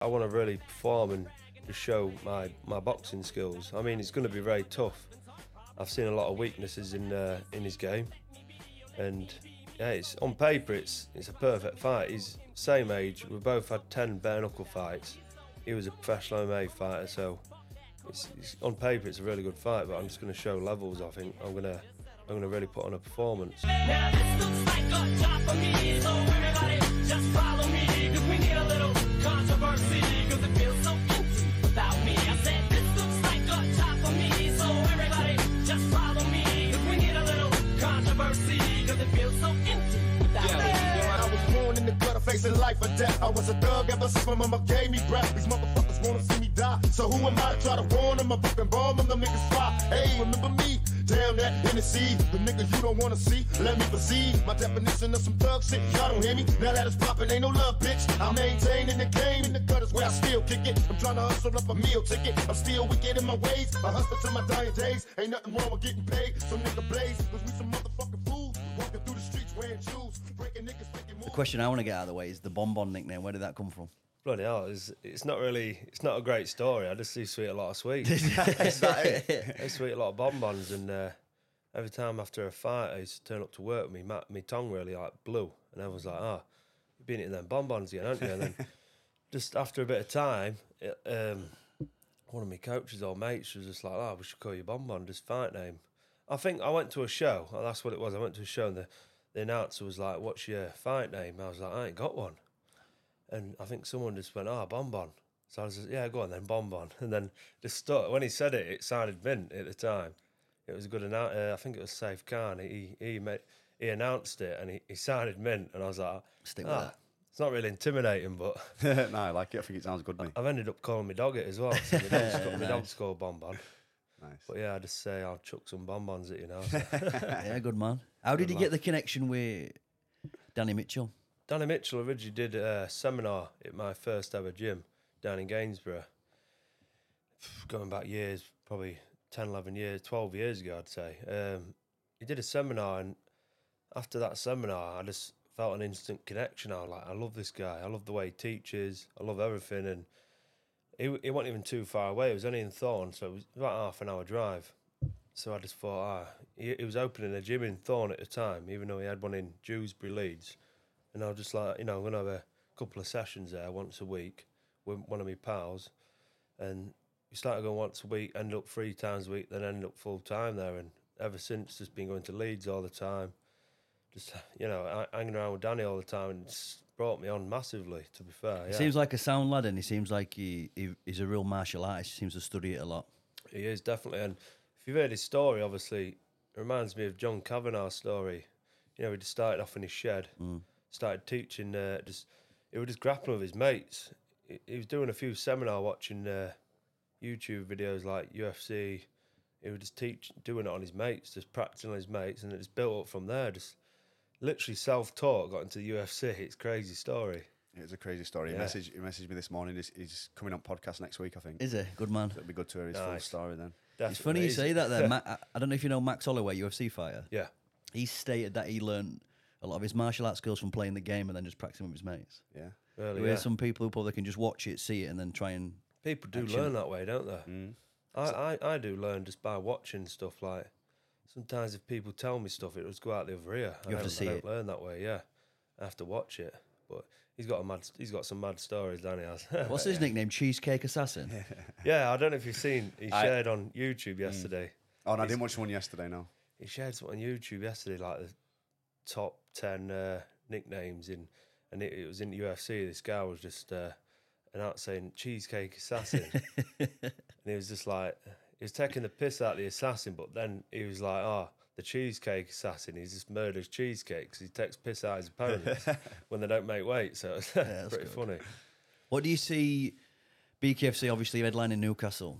I want to really perform and just show my boxing skills. I mean, it's going to be very tough. I've seen a lot of weaknesses in his game, and yeah, it's on paper it's a perfect fight. He's same age. We both had 10 bare-knuckle fights. He was a professional MMA fighter, so it's on paper it's a really good fight. But I'm just going to show levels. I think I'm gonna really put on a performance. Now this looks like a job for me, so everybody just follow me, 'cause we need a little controversy, 'cause it feels so empty without me. I said this looks like a job for me, so everybody just follow me, 'cause we need a little controversy, 'cause it feels so empty without me. I was born in the gutter facing life or death. I was a thug ever since my mama gave me breath. These motherfuckers wanna see me die, so who am I to try to warn them? I fucking bomb them, them niggas fly. Hey, remember me? Damn that Hennessy, the nigga you don't wanna see. Let me proceed. My definition of some thug shit, y'all don't hear me. Now that it's poppin', ain't no love, bitch. I maintain in the game, in the gutters where I still kick it. I'm trying to hustle up a meal ticket. I'm still wicked in my ways. I hustle to my dying days. Ain't nothing wrong with getting paid. Some nigga blaze, 'cause we some motherfucking fools. Walking through the streets wearing shoes, breaking niggas, making moves. The question I want to get out of the way is the Bonbon nickname. Where did that come from? Bloody hell, it's not a great story. I just used to eat a lot of sweets. Is that it? I used to eat a lot of bonbons, and every time after a fight, I used to turn up to work, my tongue really like blew, and everyone's like, "Oh, you've been eating them bonbons again, haven't you?" And then just after a bit of time, one of my coaches or mates was just like, "Oh, we should call you Bonbon, just fight name." I think I went to a show, and that's what it was. I went to a show, and the announcer was like, "What's your fight name?" I was like, "I ain't got one." And I think someone just went, "Oh, Bonbon." So I was just, "Yeah, go on then, Bonbon." And then just stuck. When he said it, it sounded mint at the time. It was a good announcer. I think it was Saif Khan. He announced it, and he sounded mint. And I was like, Stick with that. It's not really intimidating, but No, I like it. I think it sounds good, mate. I've ended up calling my dog it as well. So my dog's called Bonbon. Nice. But yeah, I just say I'll chuck some bonbons at you now. So. Yeah, good man. How did you get the connection with Danny Mitchell? Danny Mitchell originally did a seminar at my first ever gym down in Gainsborough. Going back years, probably 10, 11 years, 12 years ago, I'd say. He did a seminar, and after that seminar, I just felt an instant connection. I was like, I love this guy. I love the way he teaches. I love everything. And he wasn't even too far away. It was only in Thorn, so it was about half an hour drive. So I just thought, he was opening a gym in Thorn at the time, even though he had one in Dewsbury, Leeds. And I was just like, I'm going to have a couple of sessions there once a week with one of my pals. And we started going once a week, ended up 3 times a week, then ended up full time there. And ever since, just been going to Leeds all the time. Just, hanging around with Danny all the time, and it's brought me on massively, to be fair. He seems like a sound lad, and he seems like he's a real martial artist. He seems to study it a lot. He is, definitely. And if you've heard his story, obviously, it reminds me of John Kavanagh's story. He just started off in his shed, started teaching, he was just grappling with his mates. He was doing a few seminar watching YouTube videos like UFC. He would just doing it on his mates, just practicing on his mates, and it just built up from there. Just literally self-taught, got into the UFC. It's a crazy story. It's a crazy story. Yeah. He messaged me this morning. He's coming on podcast next week, I think. Is he? Good man. So it'd be good to hear his full story then. Definitely. It's funny you say that there. I don't know if you know Max Holloway, UFC fighter. Yeah. He stated that he learned a lot of his martial arts skills from playing the game and then just practicing with his mates. Yeah. Really, There's some people who probably can just watch it, see it, and then try and... People do learn that way, don't they? I do learn just by watching stuff. Like, sometimes if people tell me stuff, it just go out the other ear. You have to see it. I don't learn that way, yeah. I have to watch it. But he's got some mad stories, Danny has. What's his nickname? Cheesecake Assassin? Yeah, I don't know if you've seen, he shared on YouTube yesterday. Oh, no, I didn't watch one yesterday, no. He shared something on YouTube yesterday, like the top 10 nicknames and it was in the UFC. This guy was just out saying Cheesecake Assassin. And he was just like, he was taking the piss out of the assassin, but then he was like, the Cheesecake Assassin, he just murders cheesecakes. He takes piss out of his opponents when they don't make weight. So it's pretty funny. What do you see BKFC obviously headlining Newcastle?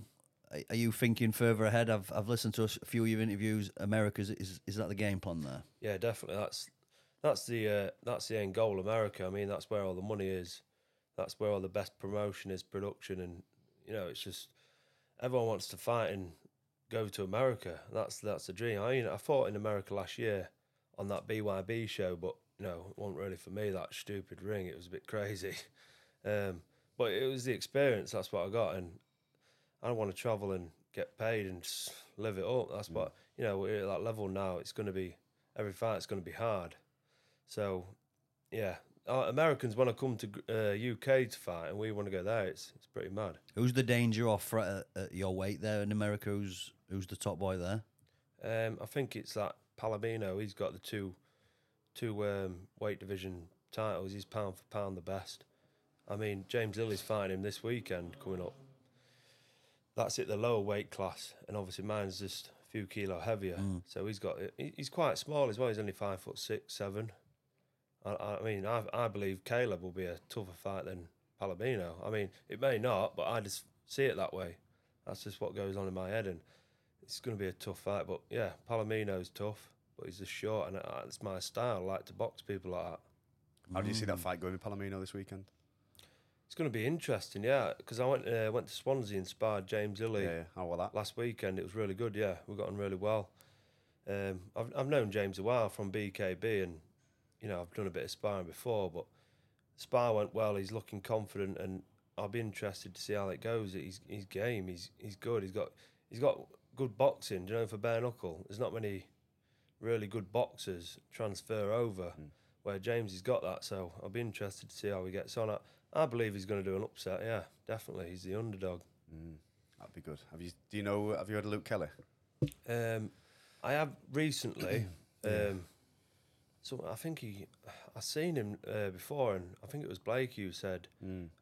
Are you thinking further ahead? I've listened to a few of your interviews. America's is that the game plan there? Yeah, definitely. That's the end goal. America. I mean, that's where all the money is. That's where all the best promotion is, production, and it's just everyone wants to fight and go to America. That's the dream. I fought in America last year on that BYB show, but it wasn't really for me. That stupid ring. It was a bit crazy. But but it was the experience. That's what I got, and I want to travel and get paid and just live it up. That's what we're at that level now. It's going to be every fight's going to be hard. So, yeah, Americans want to come to UK to fight, and we want to go there. It's pretty mad. Who's the danger of threat at your weight there in America? Who's the top boy there? I think it's that Palomino. He's got the two weight division titles. He's pound for pound the best. I mean, James Lilly's fighting him this weekend coming up. That's at the lower weight class, and obviously mine's just a few kilo heavier. So he's quite small as well. He's only 5'6", 7". I mean, I believe Kaleb will be a tougher fight than Palomino. I mean, it may not, but I just see it that way. That's just what goes on in my head, and it's going to be a tough fight. But yeah, Palomino's tough, but he's just short, and it's my style. I like to box people like that. How do you see that fight going with Palomino this weekend? It's going to be interesting, yeah, because I went to Swansea and sparred James Lilly. Yeah. How was that? Last weekend. It was really good, yeah. We got on really well. I've known James a while from BKB, and I've done a bit of sparring before, but the spar went well. He's looking confident, and I'll be interested to see how it goes. He's game. He's good. He's got good boxing. Do you know, for Bareknuckle, there's not many really good boxers transfer over, where James has got that. So I'll be interested to see how he gets on. I believe he's going to do an upset. Yeah, definitely. He's the underdog. That'd be good. Have you heard of Luke Kelly? I have recently. So I think I seen him before, and I think it was Blake who said,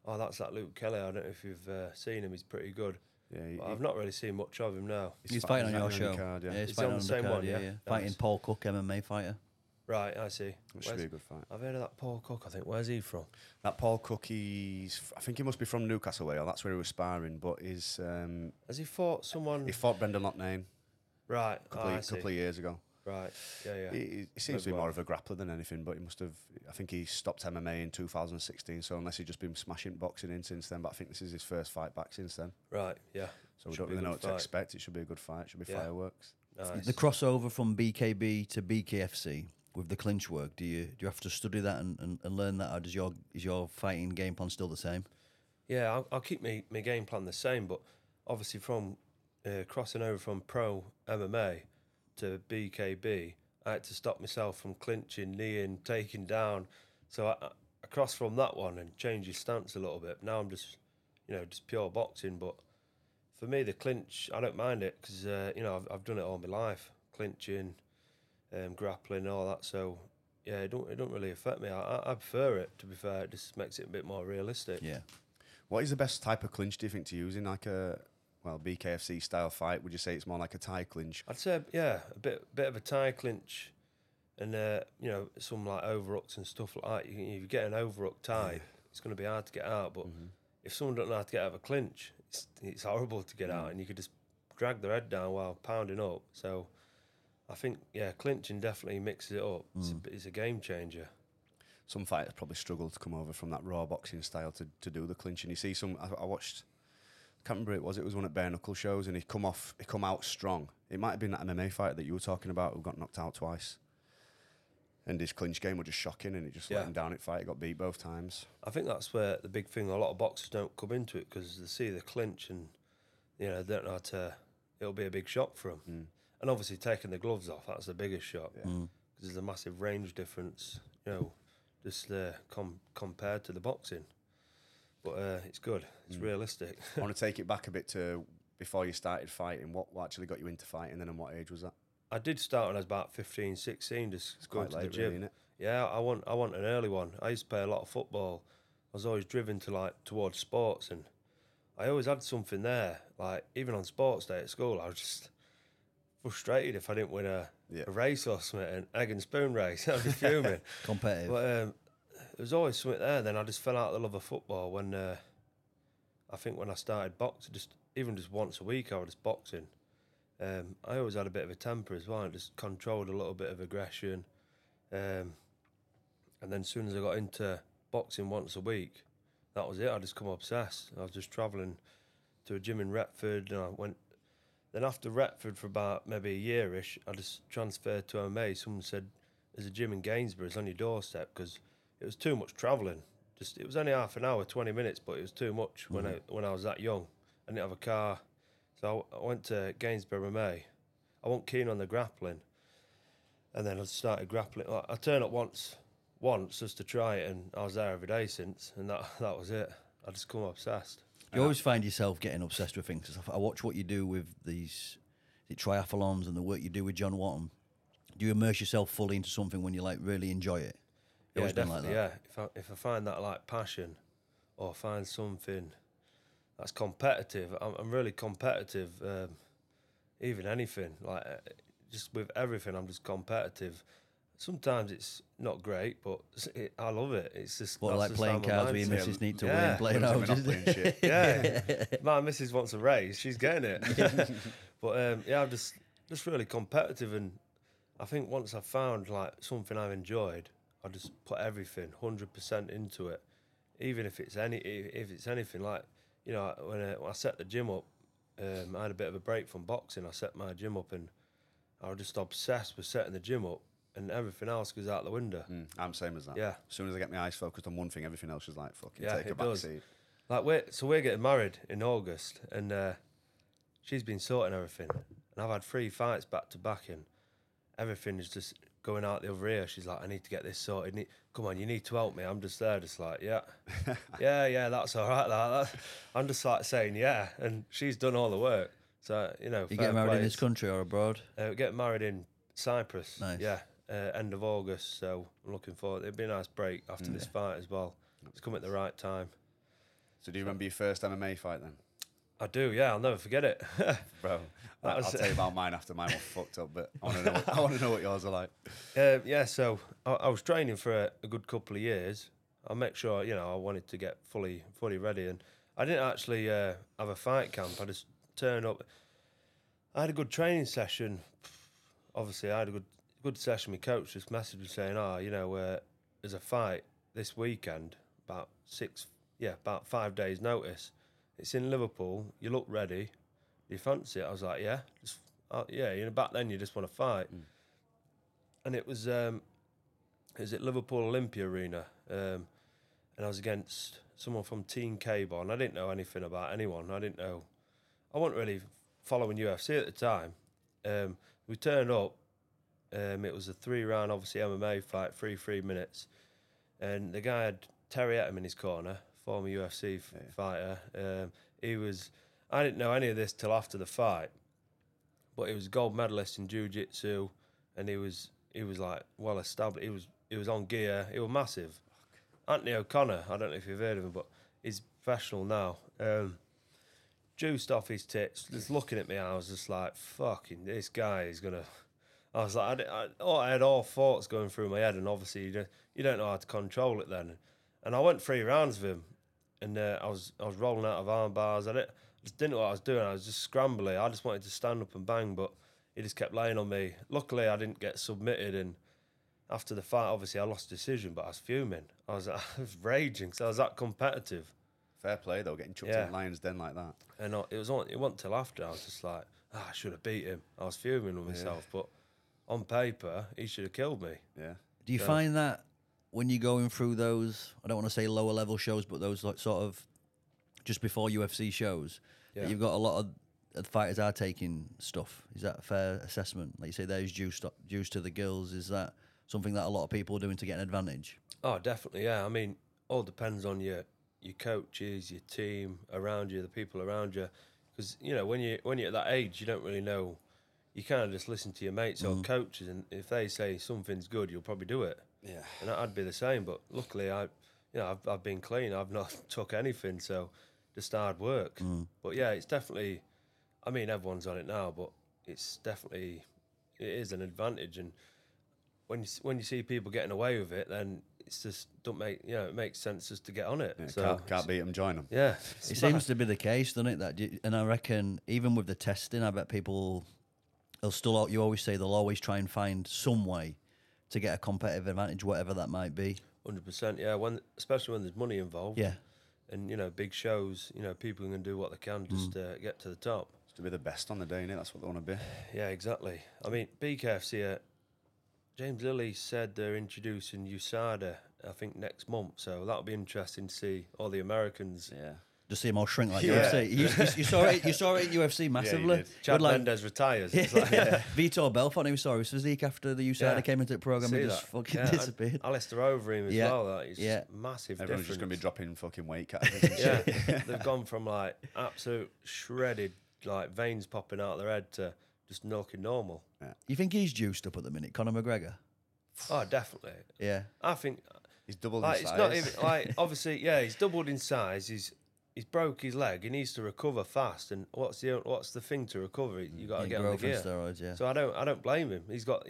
"Oh, that's that Luke Kelly." I don't know if you've seen him. He's pretty good. Yeah, I've not really seen much of him now. He's fighting on your show. Card, yeah. He's Is he fighting on on the the same card, one, yeah? yeah. Fighting Nice. Paul Cook, MMA fighter. Right, I see. Which should be a good fight. I've heard of that Paul Cook. I think. Where's he from? That Paul Cook, I think he must be from Newcastle way, or that's where he was sparring. But has Has he fought someone? he fought Brendan Loughnane Right, a couple of years ago. Right, yeah. He seems to be more of a grappler than anything, but he must have. I think he stopped MMA in 2016, so unless he's just been smashing boxing in since then. But I think this is his first fight back since then. Right, yeah. So we Should don't be a really know good what to fight. expect. It should be a good fight. It should be Yeah. fireworks. Nice. The crossover from BKB to BKFC with the clinch work, do you have to study that and learn that, or is your fighting game plan still the same? Yeah, I'll keep my game plan the same, but obviously from crossing over from pro MMA to BKB, I had to stop myself from clinching, kneeing, taking down. So I crossed from that one and changed your stance a little bit. Now I'm just pure boxing. But for me, the clinch, I don't mind it because I've done it all my life, clinching, grappling, all that. So yeah, it don't really affect me. I prefer it. To be fair, it just makes it a bit more realistic. Yeah. What is the best type of clinch, do you think, to use in like a BKFC style fight? Would you say it's more like a Thai clinch? I'd say, yeah, a bit of a Thai clinch, and some like overhooks and stuff like that. If you get an overhook tied, it's going to be hard to get out. But if someone don't know how to get out of a clinch, it's horrible to get out, and you could just drag their head down while pounding up. So I think, yeah, clinching definitely mixes it up. It's a game changer. Some fighters probably struggle to come over from that raw boxing style to do the clinching. You see some, I watched, I can't remember who it was one at Bareknuckle shows, and he come out strong. It might have been that MMA fighter that you were talking about who got knocked out twice. And his clinch game was just shocking, and it just let him down at fight. He got beat both times. I think that's where the big thing, a lot of boxers don't come into it because they see the clinch and, they don't know how to, it'll be a big shock for them. And obviously taking the gloves off, that's the biggest shock. Because there's a massive range difference, just compared to the boxing. But it's good. It's realistic. I want to take it back a bit to before you started fighting. What actually got you into fighting then, and what age was that? I did start when I was about 15, 16, just going to the gym. Really, innit? Yeah, I want an early one. I used to play a lot of football. I was always driven to towards sports, and I always had something there. Like even on sports day at school, I was just frustrated if I didn't win a race or something, an egg and spoon race. I'd be fuming. Competitive. But there was always something there. Then I just fell out of the love of football when I think when I started boxing, just once a week I was just boxing. I always had a bit of a temper as well. I just controlled a little bit of aggression. And then as soon as I got into boxing once a week, that was it. I just come obsessed. I was just travelling to a gym in Retford, and I went. Then after Retford for about maybe a year-ish, I just transferred to MMA. Someone said, there's a gym in Gainsborough, it's on your doorstep, because it was too much travelling. Just it was only half an hour, 20 minutes, but it was too much when I was that young. I didn't have a car, so I went to Gainsborough MMA. I wasn't keen on the grappling, and then I started grappling. I turned up once just to try it, and I was there every day since, and that was it. I just become obsessed. You always find yourself getting obsessed with things. I watch what you do with these triathlons and the work you do with John Watton. Do you immerse yourself fully into something when you like really enjoy it? You always been definitely. Like that? Yeah, if I find that like passion, or find something that's competitive, I'm really competitive. Even anything like just with everything, I'm just competitive. Sometimes it's not great, but I love it. It's just like playing cards where your missus need to win, playing out. Shit. Yeah, my missus wants a raise. She's getting it. But I'm just really competitive, and I think once I've found like something I've enjoyed, I just put everything 100% into it. Even if it's anything like, you know, when I set the gym up, I had a bit of a break from boxing. I set my gym up, and I was just obsessed with setting the gym up, and everything else goes out the window. I'm same as that. Yeah. As soon as I get my eyes focused on one thing, everything else is like fucking Yeah, take a it back does. seat. Like we're getting married in August, and she's been sorting everything, and I've had 3 fights back to back, and everything is just going out the other ear. She's like, I need to get this sorted. Come on, you need to help me. I'm just there, just like, yeah, that's all right. That. I'm just like saying, yeah, and she's done all the work. So, you know, You get married in this country or abroad? We're getting married in Cyprus. Nice. Yeah, end of August. So I'm looking forward. It'd be a nice break after this fight as well. It's come at the right time. So do you remember your first MMA fight then? I do, yeah. I'll never forget it. Bro, I'll tell you about mine after mine was fucked up, but I want to know what yours are like. So I was training for a good couple of years. I'll make sure, you know, I wanted to get fully ready, and I didn't actually have a fight camp. I just turned up. I had a good training session. Obviously, I had a good session. My coach just messaged me saying, there's a fight this weekend, about 5 days notice. It's in Liverpool. You look ready. Do you fancy it? I was like, yeah. Back then you just want to fight. And it was at Liverpool Olympia Arena. And I was against someone from Team Cable, and I didn't know anything about anyone. I wasn't really following UFC at the time. We turned up. It was a 3-round, obviously, MMA fight, 3 minutes. And the guy had Terry Etam in his corner, former UFC fighter. I didn't know any of this till after the fight, but he was a gold medalist in jiu-jitsu, and he was like well established. He was on gear. He was massive. Anthony O'Connor, I don't know if you've heard of him, but he's professional now. Juiced off his tits, just looking at me, I was just like, fucking, this guy is gonna. I was like, I had all thoughts going through my head, and obviously you don't know how to control it then. And I went 3 rounds with him, and I was rolling out of arm bars. I just didn't know what I was doing. I was just scrambling. I just wanted to stand up and bang, but he just kept laying on me. Luckily, I didn't get submitted, and after the fight, obviously, I lost decision, but I was fuming. I was raging, because I was that competitive. Fair play, though, getting chucked in Lion's Den like that. And it wasn't till after. I was just like, I should have beat him. I was fuming with myself, but on paper, he should have killed me. Yeah. Do you find that when you're going through those, I don't want to say lower level shows, but those like sort of just before UFC shows, that you've got a lot of fighters are taking stuff? Is that a fair assessment? Like you say, there's juice to the gills. Is that something that a lot of people are doing to get an advantage? Oh, definitely, yeah. I mean, all depends on your coaches, your team around you, the people around you. Because, you know, when you're at that age, you don't really know. You kind of just listen to your mates or coaches, and if they say something's good, you'll probably do it. Yeah. And I'd be the same, but luckily I've been clean. I've not took anything, so just hard work. But yeah, it's definitely. I mean, everyone's on it now, but it is an advantage. And when you see people getting away with it, then it's just it makes sense just to get on it. Yeah, so can't beat them, join them. Yeah, it seems to be the case, doesn't it? And I reckon even with the testing, I bet people. You always say they'll always try and find some way to get a competitive advantage, whatever that might be. 100%, yeah. Especially when there's money involved. Yeah. And, big shows, people can do what they can just to get to the top. Just to be the best on the day, innit? That's what they want to be. Yeah, exactly. I mean, BKFC, James Lilly said they're introducing USADA I think next month. So that'll be interesting to see all the Americans. Yeah. Just see him all shrink like Yeah. UFC. You saw it. You saw it in UFC massively. did. Chad With, like, Mendes retires. It's like, Vitor Belfort, he saw his physique after the USADA Yeah. came into the program. He See just that? fucking Yeah, disappeared. Alistair Overeem as Yeah. well. That is Yeah. massive Everyone's difference. just going to be dropping fucking weight categories and Yeah, shit. they've gone from like absolute shredded, like veins popping out of their head to just milking normal. You think he's juiced up at the minute, Conor McGregor? Oh, definitely. Yeah. I think He's doubled like his it's size. not even like obviously he's doubled in size. He's broke his leg. He needs to recover fast. And what's the thing to recover? You got to get on the growth and gear. steroids, yeah. So I don't blame him. He's got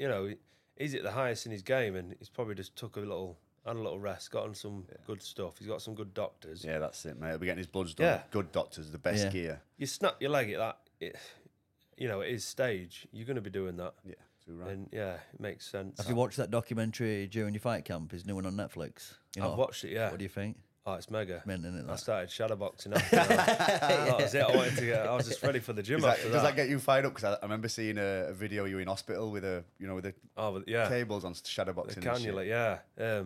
he's at the highest in his game, and he's probably just took had a little rest, got on some good stuff. He's got some good doctors. Yeah, that's it, mate. He'll be getting his bloods done. Yeah. Good doctors, the best Yeah. gear. You snap your leg at that, at his stage, you're going to be doing that. Yeah, too right. And yeah, it makes sense. Have you watched that documentary during your fight camp? His new one on Netflix. You know, I've watched it, yeah. What do you think? Oh, it's mega. Mint, isn't it, I that? started shadowboxing after that was it. I was just ready for the gym after Does that get you fired up? Because I remember seeing a video of you in hospital with the Oh, but yeah. cables on shadowboxing. The and shit. cannula, yeah.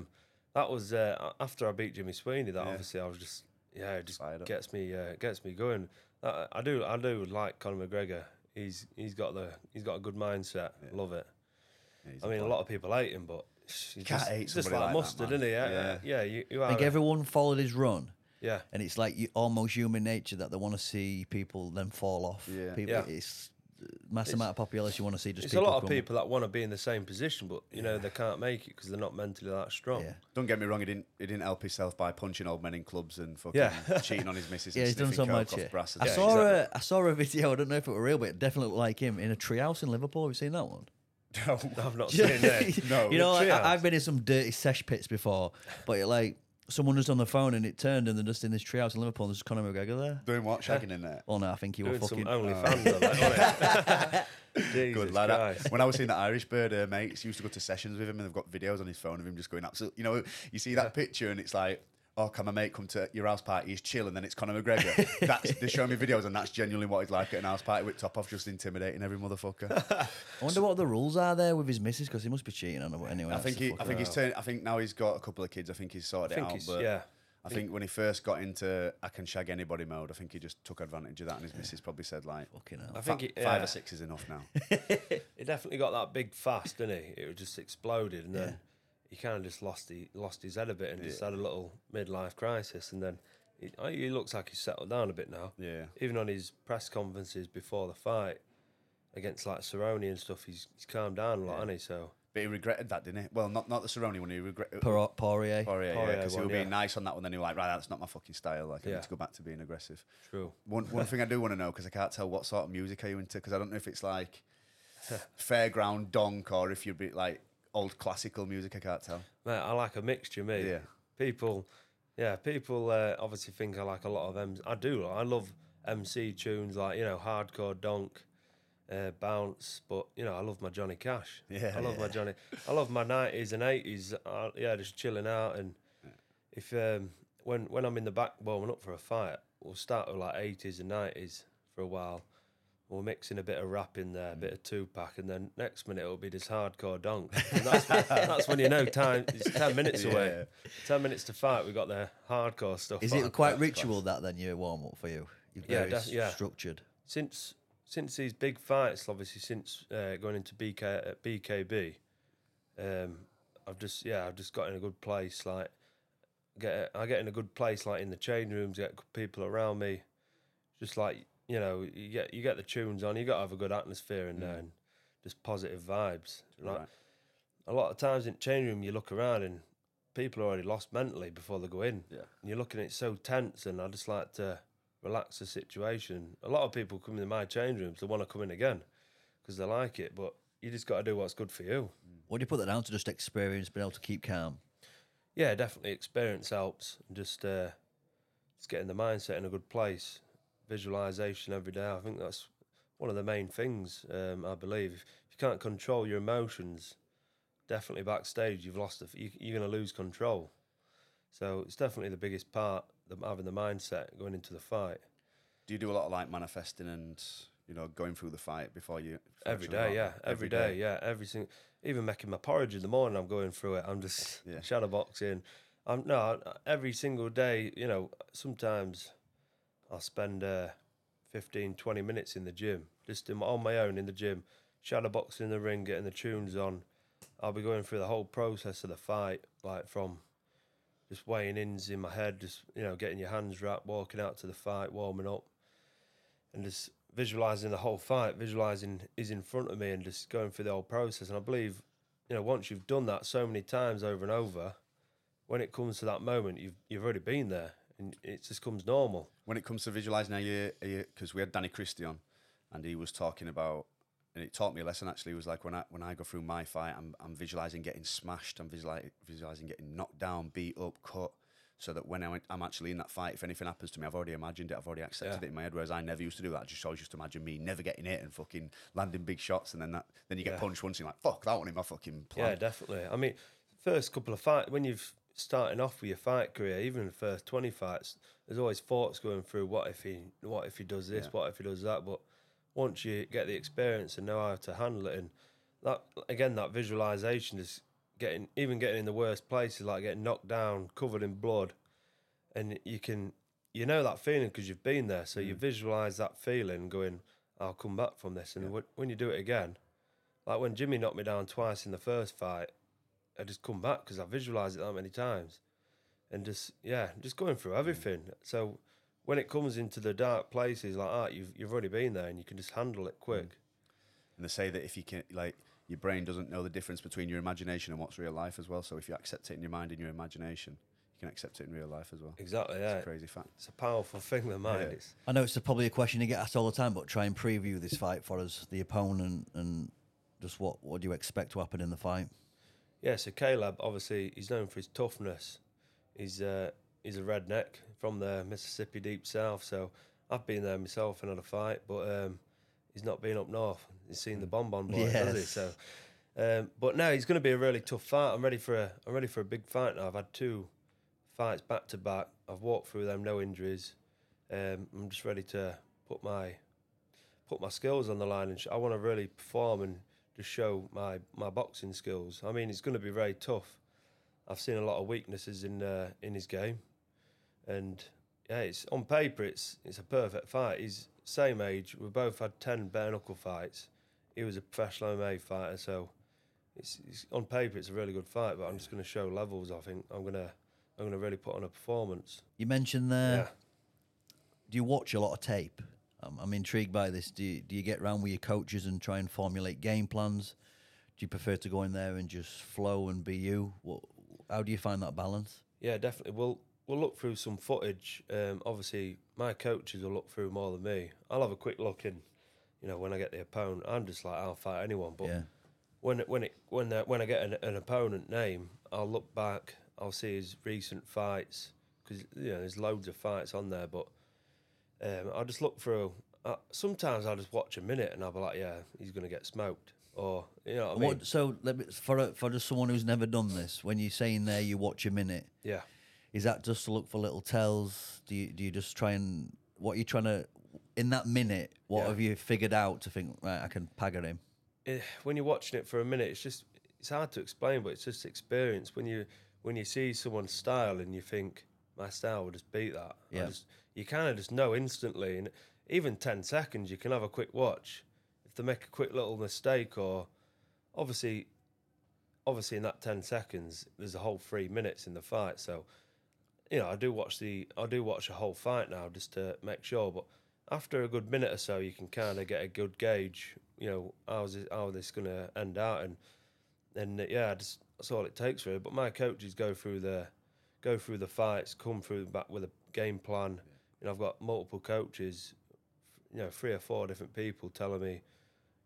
That was after I beat Jimmy Sweeney. That obviously I was just it just Fired up. gets me going. I do like Conor McGregor. He's got a good mindset. Love it. Yeah, he's I mean, a player. lot of people hate him, but he's Can't hate he's just somebody like like that, mustard, man. isn't he? Yeah. You I are. think everyone followed his run. Yeah. And it's like almost human nature that they want to see people then fall off. Yeah. People, Yeah. It's mass amount of population you want to see just It's people a lot of come- people that want to be in the same position, but they can't make it because they're not mentally that strong. Yeah. Don't get me wrong, he didn't help himself by punching old men in clubs and fucking Yeah. cheating on his missus. Yeah, and he's done so sniffing much. coke Yeah. off brass and I shit. Yeah, saw a video. I don't know if it were real, but it definitely looked like him in a treehouse in Liverpool. Have you seen that one? I've not seen that. No. You know, like, treehouse. I've been in some dirty sesh pits before, but like someone was on the phone and it turned and they're just in this treehouse in Liverpool. And there's Conor McGregor there. Doing what? Shagging in there. Oh no, I think he was Doing some fucking. OnlyFans on that, wasn't it? Jesus Good lad. Christ. When I was seeing that Irish bird, mates used to go to sessions with him, and they've got videos on his phone of him just going absolute. You know, you see that picture, and it's like, oh, can my mate come to your house party? He's chill, and then it's Conor McGregor. They're showing me videos, and that's genuinely what he's like at an house party with top off, just intimidating every motherfucker. I wonder what the rules are there with his missus because he must be cheating on her anyway. I think he's turned. I think now he's got a couple of kids. I think he's sorted it out. But I think when he first got into I can shag anybody mode, I think he just took advantage of that, and his missus probably said like, Fucking hell. I think five or six is enough now. he definitely got that big fast, didn't he? It just exploded, and then he kind of just lost his head a bit and just had a little midlife crisis, and then he looks like he's settled down a bit now. Yeah. Even on his press conferences before the fight against like Cerrone and stuff, he's calmed down a lot, hasn't he? So. But he regretted that, didn't he? Well, not the Cerrone one. He regretted Poirier. Poirier, Poirier because he one, was being yeah. nice on that one. Then he was like, right, that's not my fucking style. Like, I Yeah. need to go back to being aggressive. True. One thing I do want to know, because I can't tell what sort of music are you into, because I don't know if it's like fairground donk or if you'd be like old classical music. I can't tell. Mate, I like a mixture, mate. Yeah. People obviously think I like a lot of MC. I do. I love MC tunes like, hardcore donk, bounce, but, I love my Johnny Cash. Yeah. I love my Johnny. I love my 90s and 80s. Just chilling out. And if when I'm in the back warming up for a fight, we'll start with like 80s and 90s for a while. We'll mix in a bit of rap in there, a bit of Tupac, and then next minute it'll be this hardcore donk. And that's when time is 10 minutes away. 10 minutes to fight, we got the hardcore stuff. Is on. it quite ritual that then your warm up for you? You're very yeah. structured. Since these big fights, obviously since going into BKB, I've just got in a good place. Like I get in a good place, like in the change rooms, get people around me, just like. You get the tunes on. You got to have a good atmosphere in there and just positive vibes. Like, Right. a lot of times in the change room, you look around and people are already lost mentally before they go in. Yeah. And you're looking at it so tense, and I just like to relax the situation. A lot of people come into my change rooms, they want to come in again because they like it, but you just got to do what's good for you. What do you put that down to? Just experience, being able to keep calm. Yeah, definitely experience helps. And just getting the mindset in a good place. Visualization every day. I think that's one of the main things. I believe if you can't control your emotions, definitely backstage you've lost. You're going to lose control. So it's definitely the biggest part, having the mindset going into the fight. Do you do a lot of like manifesting and You know, going through the fight before you Every day, yeah. Every day, yeah. Every single, even making my porridge in the morning, I'm going through it. I'm just shadow boxing. Every single day, you know, sometimes I'll spend 15, 20 minutes in the gym, just on my own in the gym, shadow boxing in the ring, getting the tunes on. I'll be going through the whole process of the fight, like from just weighing ins in my head, just, you know, getting your hands wrapped, walking out to the fight, warming up, and just visualising the whole fight, visualising is in front of me and just going through the whole process. And I believe, you know, once you've done that so many times over and over, when it comes to that moment, you've already been there and it just comes normal. When it comes to visualising, because we had Danny Christie on, and he was talking about, and it taught me a lesson actually. It was like when I go through my fight, I'm visualising getting smashed, I'm visualising getting knocked down, beat up, cut, so that when I'm actually in that fight, if anything happens to me, I've already imagined it, I've already accepted it in my head, whereas I never used to do that. I just always used to imagine me never getting hit and fucking landing big shots, and then you get punched once and you're like, fuck, that one in my fucking plan. Yeah, definitely. I mean, first couple of fights, when you've starting off with your fight career, even the first 20 fights, there's always thoughts going through, what if he does this, what if he does that, but once you get the experience and know how to handle it, and that visualization is getting in the worst places, like getting knocked down, covered in blood, and you know that feeling because you've been there, so you visualize that feeling going, I'll come back from this. And when you do it again, like when Jimmy knocked me down twice in the first fight, I just come back because I visualized it that many times, and just going through everything. So when it comes into the dark places like that, you've already been there and you can just handle it quick. And they say that if you can, like, your brain doesn't know the difference between your imagination and what's real life as well. So if you accept it in your mind and your imagination, you can accept it in real life as well. Exactly, yeah. It's a crazy fact. It's a powerful thing, the mind. Yeah. I know it's probably a question you get asked all the time, but try and preview this fight for us, the opponent, and just what do you expect to happen in the fight? Yeah, so Kaleb, obviously, he's known for his toughness. He's a redneck from the Mississippi deep south, so I've been there myself and had a fight, but he's not been up north. He's seen the Bonbon Boy, has he? So, but no, he's going to be a really tough fight. I'm ready for a big fight now. I've had 2 fights back to back. I've walked through them, no injuries. I'm just ready to put my skills on the line, and I want to really perform and just show my boxing skills. I mean, it's going to be very tough. I've seen a lot of weaknesses in his game, and yeah, it's on paper it's a perfect fight. He's same age. We both had 10 bare-knuckle fights. He was a professional MMA fighter, so it's on paper it's a really good fight. But I'm just going to show levels. I think I'm gonna really put on a performance. You mentioned there. Do you watch a lot of tape? I'm intrigued by this. Do you get around with your coaches and try and formulate game plans? Do you prefer to go in there and just flow and be you? How do you find that balance? Yeah, definitely. We'll look through some footage. Obviously, my coaches will look through more than me. I'll have a quick look in, you know, when I get the opponent. I'm just like, I'll fight anyone. But when I get an opponent name, I'll look back. I'll see his recent fights because there's loads of fights on there. But I'll just look through. Sometimes I'll just watch a minute and I'll be like, yeah, he's going to get smoked. Or, you know what I mean? So for just someone who's never done this, when you're saying there you watch a minute, is that just to look for little tells? Do you just try and, what are you trying to, in that minute, what have you figured out to think, right, I can pagger him? When you're watching it for a minute, it's hard to explain, but it's just experience. When you see someone's style and you think, my style will just beat that. You kind of just know instantly. And even 10 seconds, you can have a quick watch. If they make a quick little mistake, or obviously in that 10 seconds, there's a whole 3 minutes in the fight. So, I do watch the whole fight now just to make sure. But after a good minute or so, you can kind of get a good gauge. How this going to end out, and that's all it takes really. But my coaches go through the fights, come through back with a game plan. I've got multiple coaches, 3 or 4 different people telling me,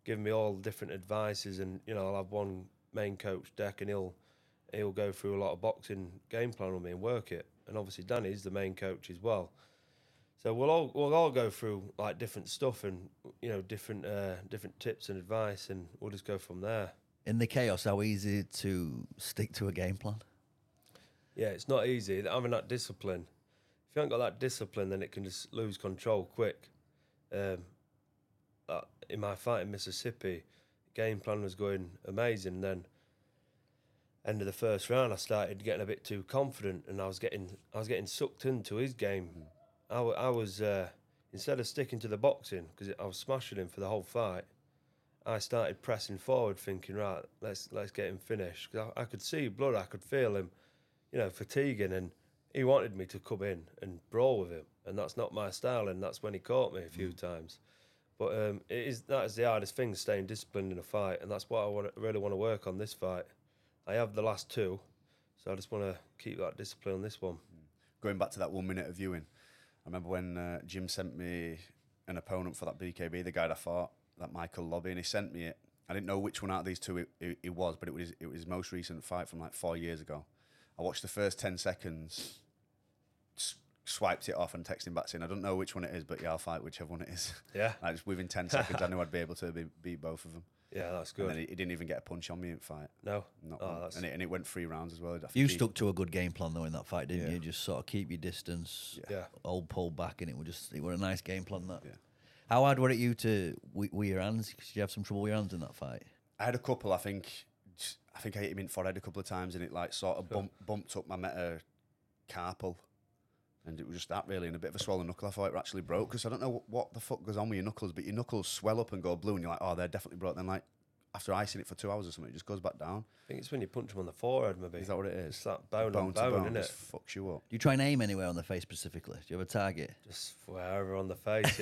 giving me all different advices, and I'll have one main coach, Deck, and he'll go through a lot of boxing game plan with me and work it. And obviously Danny's the main coach as well. So we'll all go through like different stuff and different tips and advice, and we'll just go from there. In the chaos, how easy to stick to a game plan? Yeah, it's not easy. Having that discipline. If you haven't got that discipline, then it can just lose control quick. in my fight in Mississippi, game plan was going amazing. Then end of the first round, I started getting a bit too confident, and I was getting sucked into his game. I was instead of sticking to the boxing because I was smashing him for the whole fight, I started pressing forward, thinking, right, let's get him finished. Because I could see blood, I could feel him, fatiguing, and he wanted me to come in and brawl with him, and that's not my style, and that's when he caught me a few times. But that is the hardest thing, staying disciplined in a fight, and that's what I really want to work on this fight. I have the last two, so I just want to keep that discipline on this one. Going back to that 1 minute of viewing, I remember when Jim sent me an opponent for that BKB, the guy I fought, that Michael Lobby, and he sent me it. I didn't know which one out of these two it was, but it was his most recent fight from like 4 years ago. I watched the first 10 seconds, swiped it off and texted him back saying, I don't know which one it is, but yeah, I'll fight whichever one it is. Yeah. Just within 10 seconds, I knew I'd be able to beat both of them. Yeah, that's good. And then he didn't even get a punch on me in fight. No. Not one. And it went 3 rounds as well. You stuck to a good game plan though in that fight, didn't you? Just sort of keep your distance, old pull back, and it was a nice game plan that. Yeah. How hard were it you to with your hands? Did you have some trouble with your hands in that fight? I had a couple, I think I hit him in forehead a couple of times, and it like sort of bumped up my metacarpal. And it was just that really, and a bit of a swollen knuckle. I thought it actually broke, because I don't know what the fuck goes on with your knuckles, but your knuckles swell up and go blue, and you're like, oh, they're definitely broke. Then like, after icing it for 2 hours or something, it just goes back down. I think it's when you punch them on the forehead, maybe. Is that what it is? It's that bone on to bone, bone, isn't it? just fucks you up. Do you try and aim anywhere on the face specifically? Do you have a target? Just wherever on the face,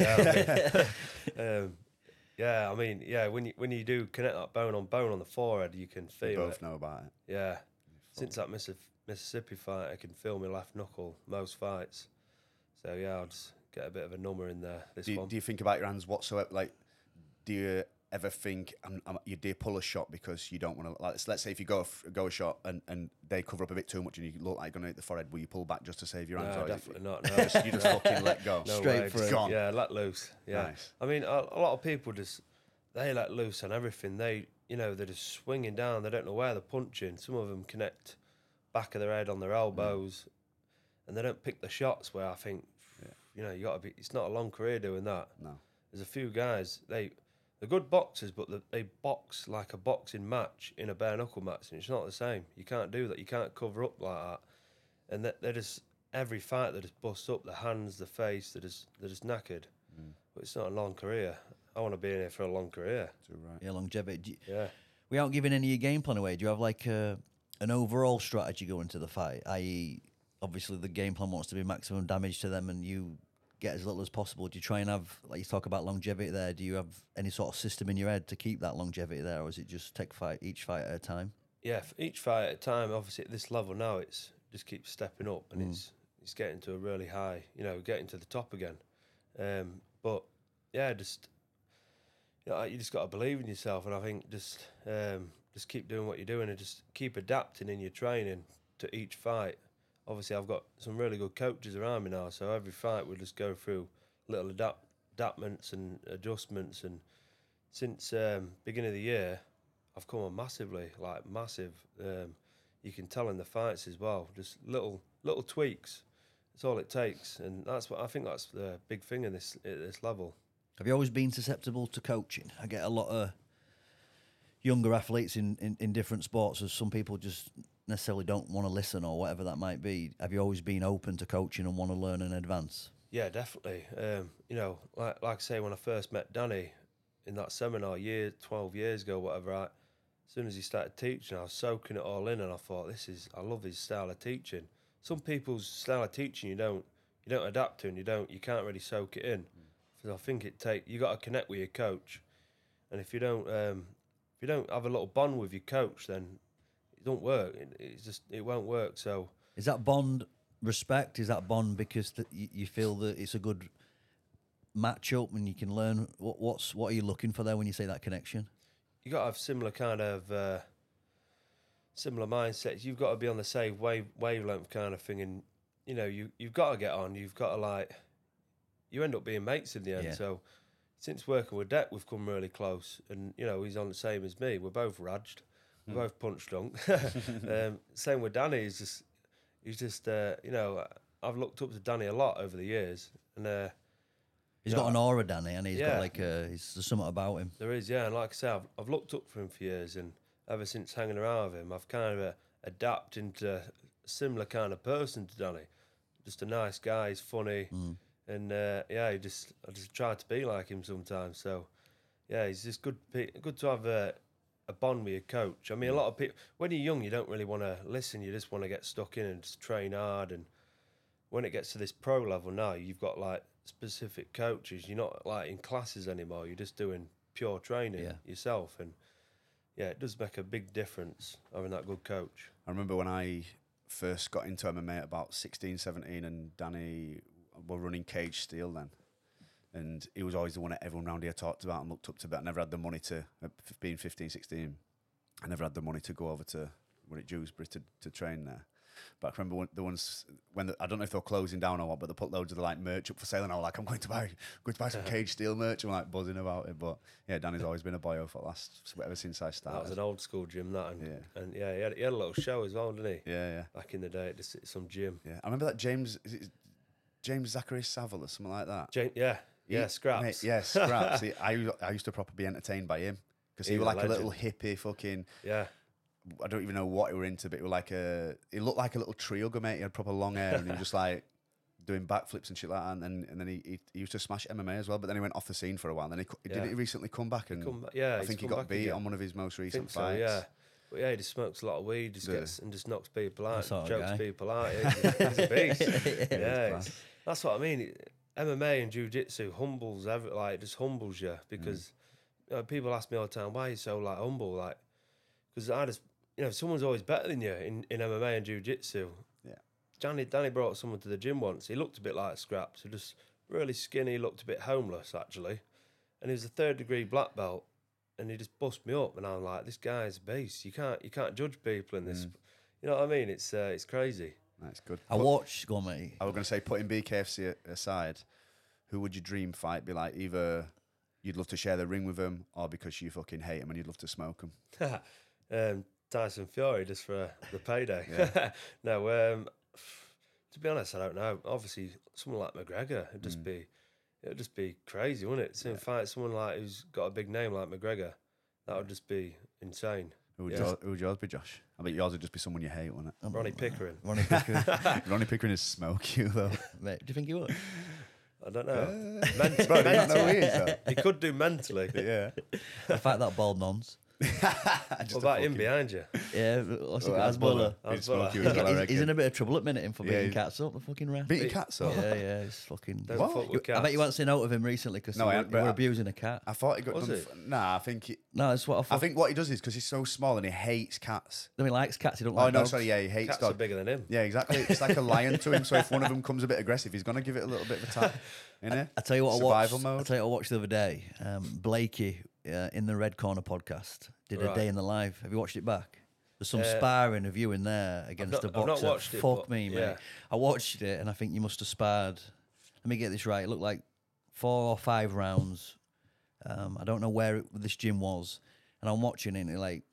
yeah. When you do connect that bone on the forehead, you can feel it. We both know about it. Yeah. Since that Mississippi fight, I can feel my left knuckle most fights. So yeah, I'll just get a bit of a number in there. Do you think about your hands whatsoever? Like, do you ever think you do pull a shot because you don't want to? Like, let's say if you go a shot and they cover up a bit too much and you look like you're going to hit the forehead, will you pull back just to save your hands? No, definitely not. No. You just fucking let go. No Straight way. for it. Gone. Yeah, let loose. Yeah. Nice. I mean, a lot of people they let loose on everything. They're just swinging down. They don't know where they're punching. Some of them connect back of their head on their elbows, and they don't pick the shots. Where I think, you got to be. It's not a long career doing that. No. There's a few guys. They're good boxers, but they box like a boxing match in a bare knuckle match, and it's not the same. You can't do that. You can't cover up like that. And they're just every fight they just bust up the hands, the face. They're just knackered. But it's not a long career. I want to be in here for a long career. Too right. Yeah, longevity. Yeah. Without giving any of your game plan away, do you have like an overall strategy going into the fight? I.e., obviously the game plan wants to be maximum damage to them, and you get as little as possible. Do you try and have, like you talk about longevity there, do you have any sort of system in your head to keep that longevity there, or is it just take each fight at a time? Yeah, for each fight at a time. Obviously at this level now, it's just keeps stepping up, and it's getting to a really high, getting to the top again. But yeah, you just got to believe in yourself, and I think just keep doing what you're doing, and just keep adapting in your training to each fight. Obviously, I've got some really good coaches around me now, so every fight we'll just go through little adaptments and adjustments. And since beginning of the year, I've come on massively, like massive. You can tell in the fights as well, just little tweaks. That's all it takes, and that's the big thing at this level. Have you always been susceptible to coaching? I get a lot of younger athletes in different sports, as some people just necessarily don't want to listen or whatever that might be. Have you always been open to coaching and want to learn and advance? Yeah, definitely. Like I say, when I first met Danny in that seminar 12 years ago, whatever, as soon as he started teaching, I was soaking it all in, and I thought, I love his style of teaching. Some people's style of teaching you don't adapt to, and you can't really soak it in. Because I think you got to connect with your coach, and if you don't have a little bond with your coach, then it don't work. It won't work. So is that bond respect? Is that bond because you feel that it's a good matchup and you can learn? What are you looking for there when you say that connection? You got to have similar kind of similar mindsets. You've got to be on the same wavelength kind of thing, and you've got to get on. You've got to you end up being mates in the end. Yeah. So since working with Deck, we've come really close, and he's on the same as me. We're both raged. We're both punch drunk. Same with Danny. He's just I've looked up to Danny a lot over the years, and He's got an aura, Danny, and he's got like there's something about him. There is, yeah. And like I say, I've looked up for him for years, and ever since hanging around with him, I've kind of adapted into a similar kind of person to Danny. Just a nice guy, he's funny, and I just try to be like him sometimes. So, yeah, he's just good to have a bond with your coach. I mean, a lot of people, when you're young, you don't really want to listen. You just want to get stuck in and just train hard. And when it gets to this pro level now, you've got like specific coaches. You're not like in classes anymore. You're just doing pure training yourself. And yeah, it does make a big difference having that good coach. I remember when I first got into MMA at about 16, 17, and Danny were running Cage Steel then. And he was always the one that everyone around here talked about and looked up to. But I never had the money to, being 15, 16, I never had the money to go over to Dewsbury to train there. But I remember the ones when I don't know if they're closing down or what, but they put loads of the like merch up for sale, and I was like, I'm going to buy some Cage Steel merch. I'm like buzzing about it. But yeah, Danny's always been a boyo for the last ever since I started. That was an old school gym, that, and he had a little show as well, didn't he? Yeah. Back in the day, just at some gym. Yeah, I remember that James Zachary Savile or something like that. Scraps. Mate, Scraps. I used to properly be entertained by him because he was like a little hippie fucking. Yeah. I don't even know what he were into, but he looked like a little tree hugger, mate. He had proper long hair and he was just like doing backflips and shit like that. And then he used to smash MMA as well, but then he went off the scene for a while. And then didn't he recently come back? And I think he got beat on one of his most recent fights. Yeah. But yeah, he just smokes a lot of weed, just knocks people out, chokes people out. He's a beast. That's what I mean. MMA and jiu-jitsu just humbles you because people ask me all the time, why are you so like humble? Like, because I just, someone's always better than you in MMA and jiu-jitsu. Yeah. Danny brought someone to the gym once. He looked a bit like Scraps. He just really skinny, looked a bit homeless actually, and he was a 3rd-degree black belt. And he just bust me up, and I'm like, this guy's a beast. You can't judge people in this. You know what I mean? It's crazy. That's good. Go on, mate. I was going to say, putting BKFC aside, who would your dream fight be like? Either you'd love to share the ring with him, or because you fucking hate him and you'd love to smoke him. Tyson Fury, just for the payday. No, to be honest, I don't know. Obviously, someone like McGregor would just be. It would just be crazy, wouldn't it? To fight someone like who's got a big name like McGregor, that would just be insane. Who would yours be, Josh? I bet yours would just be someone you hate, wouldn't it? Ronnie Pickering. Ronnie Pickering is smoke you though. Mate, do you think he would? I don't know. Mentally, he could do mentally. Yeah. I fight that bald nonce. What about him behind you? Yeah, what's it? Asbulla. He's in a bit of trouble at minute for beating cats up, the fucking ref. Beating cats up? Yeah, he's fucking... What? I bet you weren't seen out of him recently because you were abusing a cat. I thought he got done... Nah, I think... No, that's what I thought. I think what he does is because he's so small and he hates cats. No, he likes cats, he don't like dogs. Sorry, he hates cats dogs. Are bigger than him. Yeah, exactly. It's like a lion to him, so if one of them comes a bit aggressive, he's going to give it a little bit of a tap. I tell you what Survival mode. I tell you what I watched the other day. Blakey in the Red Corner podcast did a day in the life. Have you watched it back? There's some sparring of you in there against a boxer. I've not watched it. Fuck me, mate. I watched it and I think you must have sparred. Let me get this right. It looked like 4 or 5 rounds. I don't know where this gym was, and I'm watching it. And like,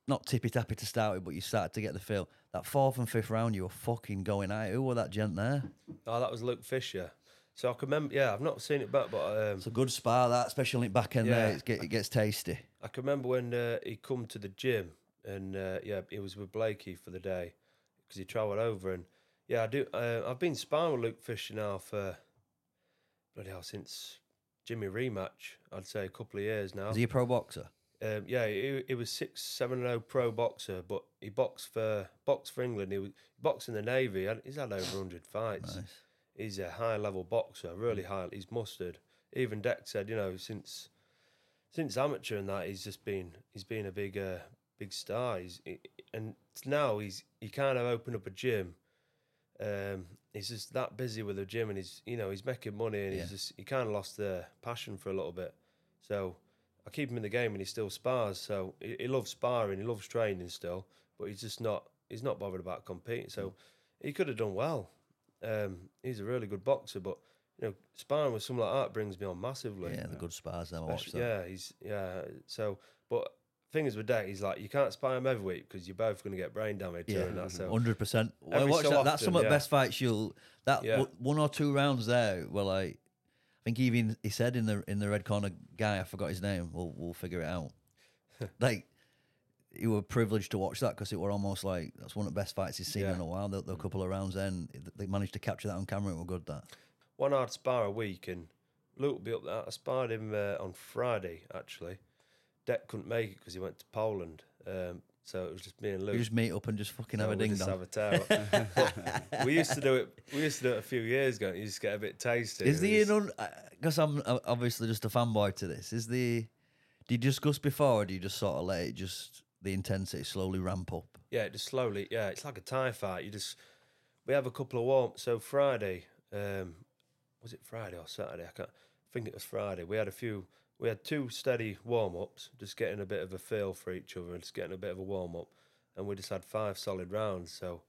not tippy tappy to start with, but you started to get the feel. That 4th and 5th round, you were fucking going at it. Who was that gent there? Oh, that was Luke Fisher. So I can remember, I've not seen it back, but... it's a good spar, that, especially in back end there. It gets tasty. I can remember when he come to the gym, and he was with Blakey for the day, because he travelled over, and I do. I've been sparring with Luke Fisher now for, bloody hell, since Jimmy rematch, I'd say a couple of years now. Is he a pro boxer? He was 6-7-0 pro boxer, but he boxed for England. He boxed in the Navy. He's had over 100 fights. Nice. He's a high-level boxer, really high. He's mustard. Even Deck said, since amateur and that, he's been a big star. And now he kind of opened up a gym. He's just that busy with the gym, and he's making money, and he kind of lost the passion for a little bit. So I keep him in the game, and he still spars. So he loves sparring, he loves training still, but he's not bothered about competing. So he could have done well. He's a really good boxer, but sparring with someone like that brings me on massively. Yeah, the good spars I watch. So, but thing is with Deck, he's like, you can't spar him every week because you're both going to get brain damage. Yeah, doing that. So 100%. I watch that. That's some of the best fights. 1 or 2 rounds there were like think even he said in the red corner, guy, I forgot his name. We'll figure it out. Like, you were privileged to watch that because it were almost like that's one of the best fights he's seen in a while. The couple of rounds then, they managed to capture that on camera. It were good. That one hard spar a week, and Luke will be up there. I sparred him on Friday actually. Deck couldn't make it because he went to Poland. So it was just me and Luke. You just meet up and just fucking have a ding dong. Have a tear. We used to do it. We used to do it a few years ago. You just get a bit tasty. Is because I'm obviously just a fanboy to this. Do you discuss before, or do you just sort of let it the intensity slowly ramp up? Yeah, just slowly. Yeah, it's like a Thai fight. We have a couple of warm. So Friday, was it Friday or Saturday? I think it was Friday. We had 2 steady warm-ups, just getting a bit of a feel for each other and just getting a bit of a warm-up. And we just had 5 solid rounds. So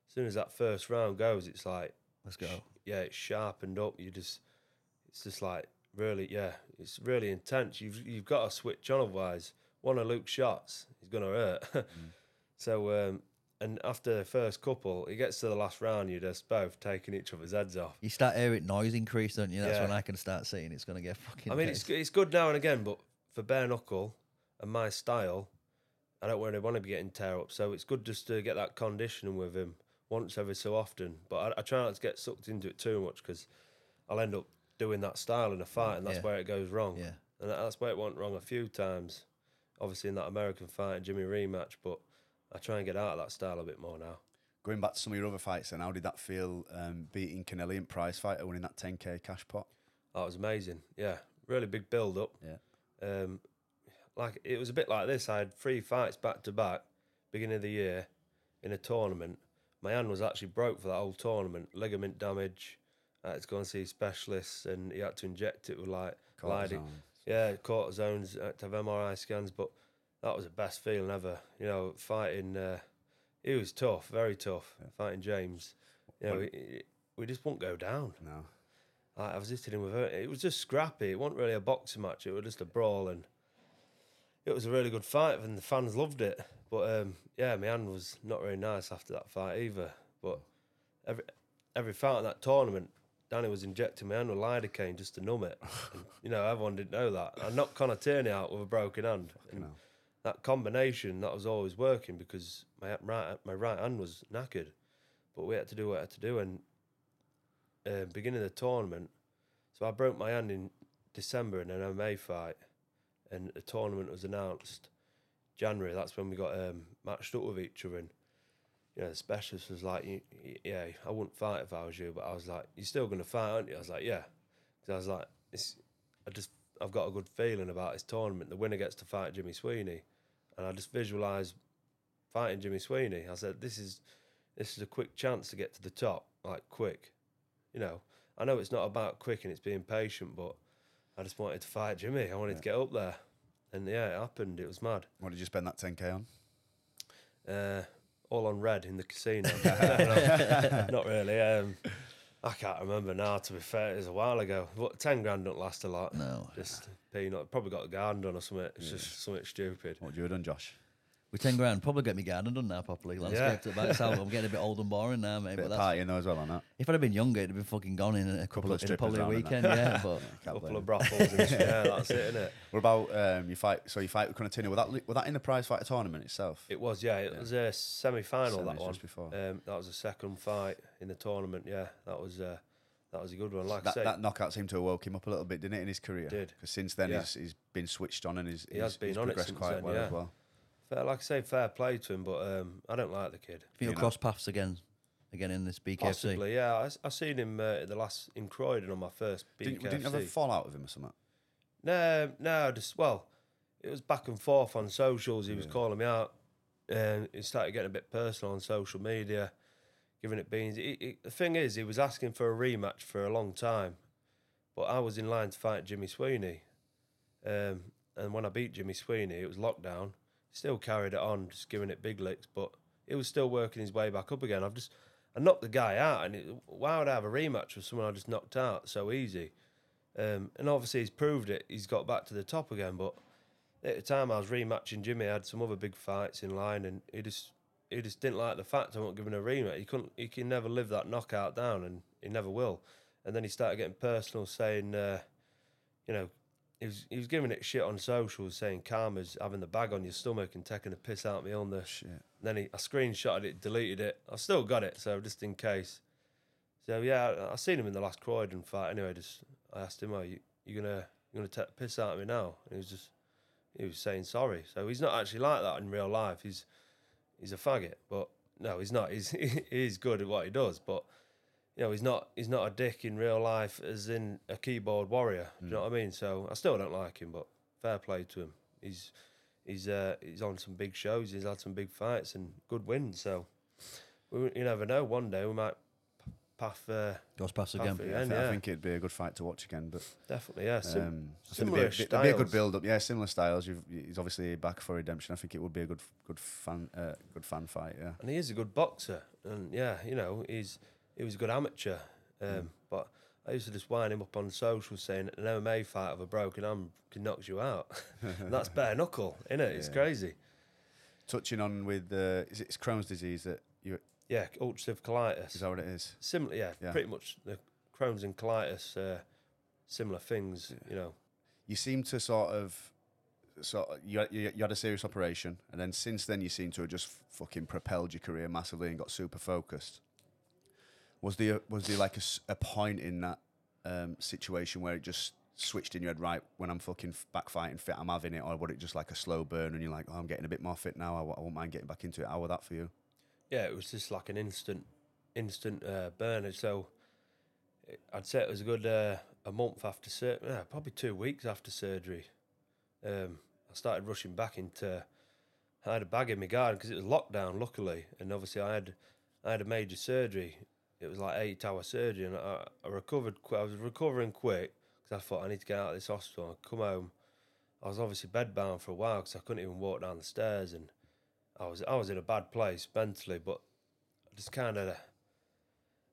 as soon as that first round goes, it's like... Let's go. It's sharpened up. It's just like, really, it's really intense. You've got to switch on, otherwise one of Luke's shots is going to hurt. So, and after the first couple, it gets to the last round, you're just both taking each other's heads off. You start hearing noise increase, don't you? That's when I can start seeing it's going to get fucking... I mean, it's good now and again, but for Bareknuckle and my style, I don't really want to be getting tear up. So it's good just to get that conditioning with him once every so often. But I try not to get sucked into it too much because I'll end up doing that style in a fight, and that's where it goes wrong. Yeah. And that's where it went wrong a few times. Obviously in that American fight and Jimmy rematch, but I try and get out of that style a bit more now. Going back to some of your other fights, then, how did that feel beating Canelli in prize fight or winning that 10k cash pot? That was amazing. Yeah, really big build up. Yeah. Like it was a bit like this. I had 3 fights back to back, beginning of the year, in a tournament. My hand was actually broke for that whole tournament, ligament damage. I had to go and see specialists, and he had to inject it with like cortisones, to have MRI scans. But that was the best feeling ever. You know, fighting. It was tough, very tough. Yeah. Fighting James. You know, we just won't go down. No. I was hitting him with her. It was just scrappy. It wasn't really a boxing match. It was just a brawl, and it was a really good fight, and the fans loved it. But my hand was not very nice after that fight either. But every fight in that tournament, Danny was injecting my hand with lidocaine just to numb it. And, you know, everyone didn't know that. I knocked Conor Tierney out with a broken hand. And that combination, that was always working because my right hand was knackered. But we had to do what I had to do. And beginning of the tournament, so I broke my hand in December in an MMA fight, and the tournament was announced January. That's when we got matched up with each other. And you know, the specialist was like, "Yeah, I wouldn't fight if I was you," but I was like, "You're still going to fight, aren't you?" I was like, "Yeah," because I was like, "I've got a good feeling about this tournament. The winner gets to fight Jimmy Sweeney," and I just visualised fighting Jimmy Sweeney. I said, "This is a quick chance to get to the top, like quick." You know, I know it's not about quick and it's being patient, but I just wanted to fight Jimmy. I wanted to get up there. And yeah, it happened. It was mad. What did you spend that 10k on? All on red in the casino. Not really. I can't remember now, to be fair. It was a while ago. But 10 grand don't last a lot. No. Just peanut. Probably got a garden done or something. It's just something stupid. What would you have done, Josh? With 10 grand, probably get me garden done now properly. Landscaped it back. I'm getting a bit old and boring now, mate. Bit of partying though as well on that. If I'd have been younger, it'd have been fucking gone in a couple of probably a weekend. But a couple of brothels and shit. Yeah, that's it, innit? What about your fight? So your fight with Conor Tierney, was that in the prize fight tournament itself? It was, yeah. It was a semi-final, that one. Just before. That was the second fight in the tournament, yeah. That was a good one. Like I say, that knockout seemed to have woke him up a little bit, didn't it, in his career? Did. Because since then he's been switched on and he's progressed quite then, well as well. Like I say, fair play to him, but I don't like the kid. I think you'll cross paths again in this BKFC. Possibly, yeah. I seen him in Croydon on my first BKFC. Didn't you have a fallout with him or something? No, it was back and forth on socials. He was calling me out, and he started getting a bit personal on social media, giving it beans. The thing is, he was asking for a rematch for a long time, but I was in line to fight Jimmy Sweeney, and when I beat Jimmy Sweeney, it was lockdown. Still carried it on, just giving it big licks, but he was still working his way back up again. I knocked the guy out, and why would I have a rematch with someone I just knocked out so easy? And obviously he's proved it. He's got back to the top again, but at the time I was rematching Jimmy, I had some other big fights in line, and he just didn't like the fact I wasn't giving a rematch. He can never live that knockout down, and he never will. And then he started getting personal, saying, you know, he was giving it shit on socials, saying karma's having the bag on your stomach and taking the piss out of my illness. Shit. And then I screenshotted it, deleted it. I still got it, so just in case. So yeah, I seen him in the last Croydon fight. Anyway, I asked him, "Oh, you gonna take the piss out of me now?" And he was saying sorry. So he's not actually like that in real life. He's a faggot, but no, he's not. He's good at what he does, but you know, he's not a dick in real life, as in a keyboard warrior. Do you know what I mean? So I still don't like him, but fair play to him. He's on some big shows. He's had some big fights and good wins. So you never know. One day we might goes past again. I think it'd be a good fight to watch again. But definitely, yeah. Similar styles. It'd be a good build up. Yeah, similar styles. He's obviously back for redemption. I think it would be a good fan fight. Yeah, and he is a good boxer. And yeah, you know, he was a good amateur. But I used to just wind him up on social saying an MMA fight of a broken arm knocks you out. And that's Bareknuckle, isn't it? It's crazy. Touching on with it's Crohn's disease that you. Yeah, ulcerative colitis. Is that what it is? Similar, yeah. Pretty much the Crohn's and colitis, similar things. You know. You seem to sort of you had a serious operation, and then since then you seem to have just fucking propelled your career massively and got super focused. Was there like a point in that situation where it just switched in your head, right, when I'm fucking back fighting fit, I'm having it, or was it just like a slow burn and you're like, oh, I'm getting a bit more fit now, I won't mind getting back into it? How was that for you? Yeah, it was just like an instant burner. So I'd say it was a good a month after surgery, probably 2 weeks after surgery. I started rushing back into. I had a bag in my garden because it was lockdown, luckily, and obviously I had a major surgery. It was like 8-hour surgery, and I recovered. I was recovering quick because I thought I need to get out of this hospital. I come home. I was obviously bedbound for a while because I couldn't even walk down the stairs, and I was in a bad place mentally. But I just kind of,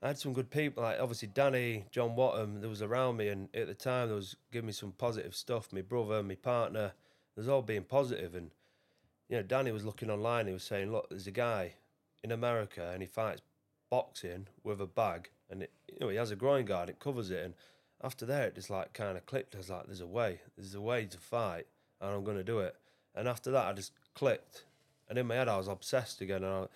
I had some good people, like obviously Danny, John Wattham, there was around me, and at the time they was giving me some positive stuff. My brother, my partner, they was all being positive, and you know, Danny was looking online. He was saying, look, there's a guy in America, and he fights boxing with a bag, and he has a groin guard, it covers it. And after that, it just like kind of clicked. I was like, there's a way to fight, and I'm going to do it. And after that, I just clicked, and in my head I was obsessed again. And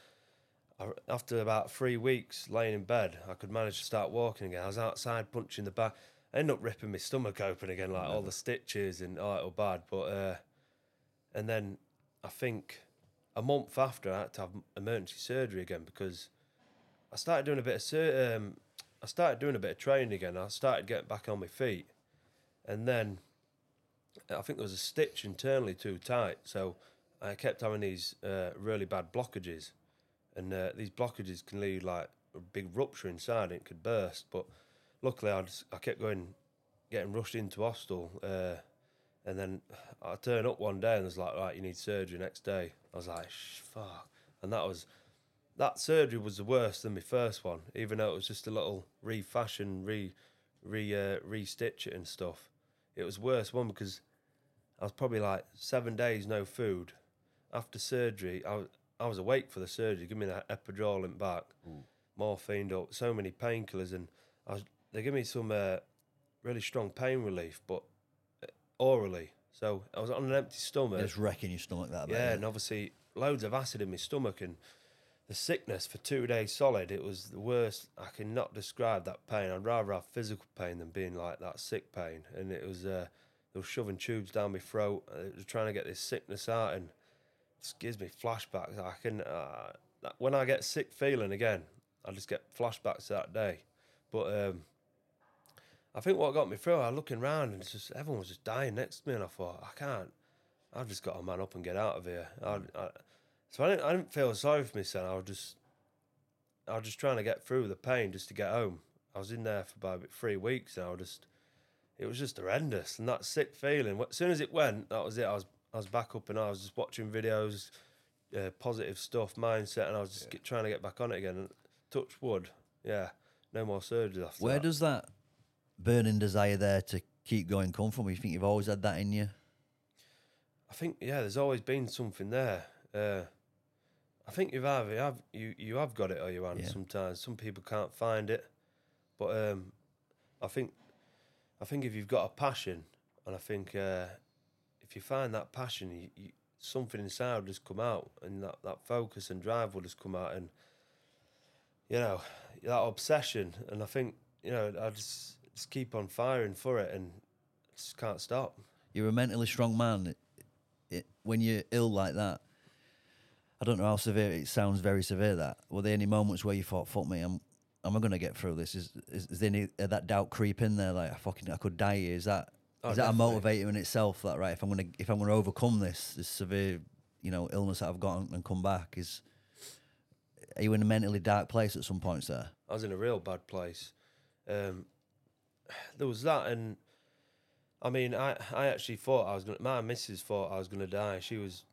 after about 3 weeks laying in bed, I could manage to start walking again. I was outside punching the bag. I ended up ripping my stomach open again, like all the stitches, and it was bad. But and then I think a month after, I had to have emergency surgery again because I started doing a bit of training again. I started getting back on my feet, and then I think there was a stitch internally too tight, so I kept having these really bad blockages, and these blockages can lead like a big rupture inside, and it could burst. But luckily, I kept getting rushed into hospital, and then I turned up one day and was like, right, you need surgery next day. I was like, fuck, and that surgery was the worst than my first one, even though it was just a little refashion, re-stitch it and stuff. It was worse one because I was probably like 7 days no food. After surgery, I was awake for the surgery. Give me that epidural in back, morphine up, so many painkillers, and they give me some really strong pain relief, but orally. So I was on an empty stomach. It's wrecking your stomach that bad. Yeah, and obviously loads of acid in my stomach, and the sickness for 2 days solid, it was the worst. I cannot describe that pain. I'd rather have physical pain than being like that sick pain. And it was, they were shoving tubes down my throat. It was trying to get this sickness out, and it just gives me flashbacks. I can, when I get sick feeling again, I just get flashbacks to that day. But I think what got me through, I was looking around and it's just everyone was just dying next to me, and I thought, I can't. I've just got to man up and get out of here. So I didn't feel sorry for myself. I was just trying to get through the pain just to get home. I was in there for about 3 weeks, and it was just horrendous. And that sick feeling, as soon as it went, that was it. I was back up, and I was just watching videos, positive stuff, mindset, and I was just trying to get back on it again. And touch wood, no more surgery after that. Where does that burning desire there to keep going come from? You think you've always had that in you? I think, there's always been something there. I think you have got it or you haven't sometimes. Some people can't find it. But I think if you've got a passion, and I think if you find that passion, something inside will just come out, and that focus and drive will just come out, and that obsession. And I think I just keep on firing for it, and just can't stop. You're a mentally strong man. When you're ill like that, I don't know how severe it sounds. Very severe. That were there any moments where you thought, "Fuck me, am I going to get through this?" Is there any that doubt creep in there? Like I could die here. Is that a motivator in itself? That right? If I'm gonna overcome this severe, illness that I've got and come back, are you in a mentally dark place at some points there? I was in a real bad place. There was that, and I mean, I actually thought I was gonna. My missus thought I was gonna die. She was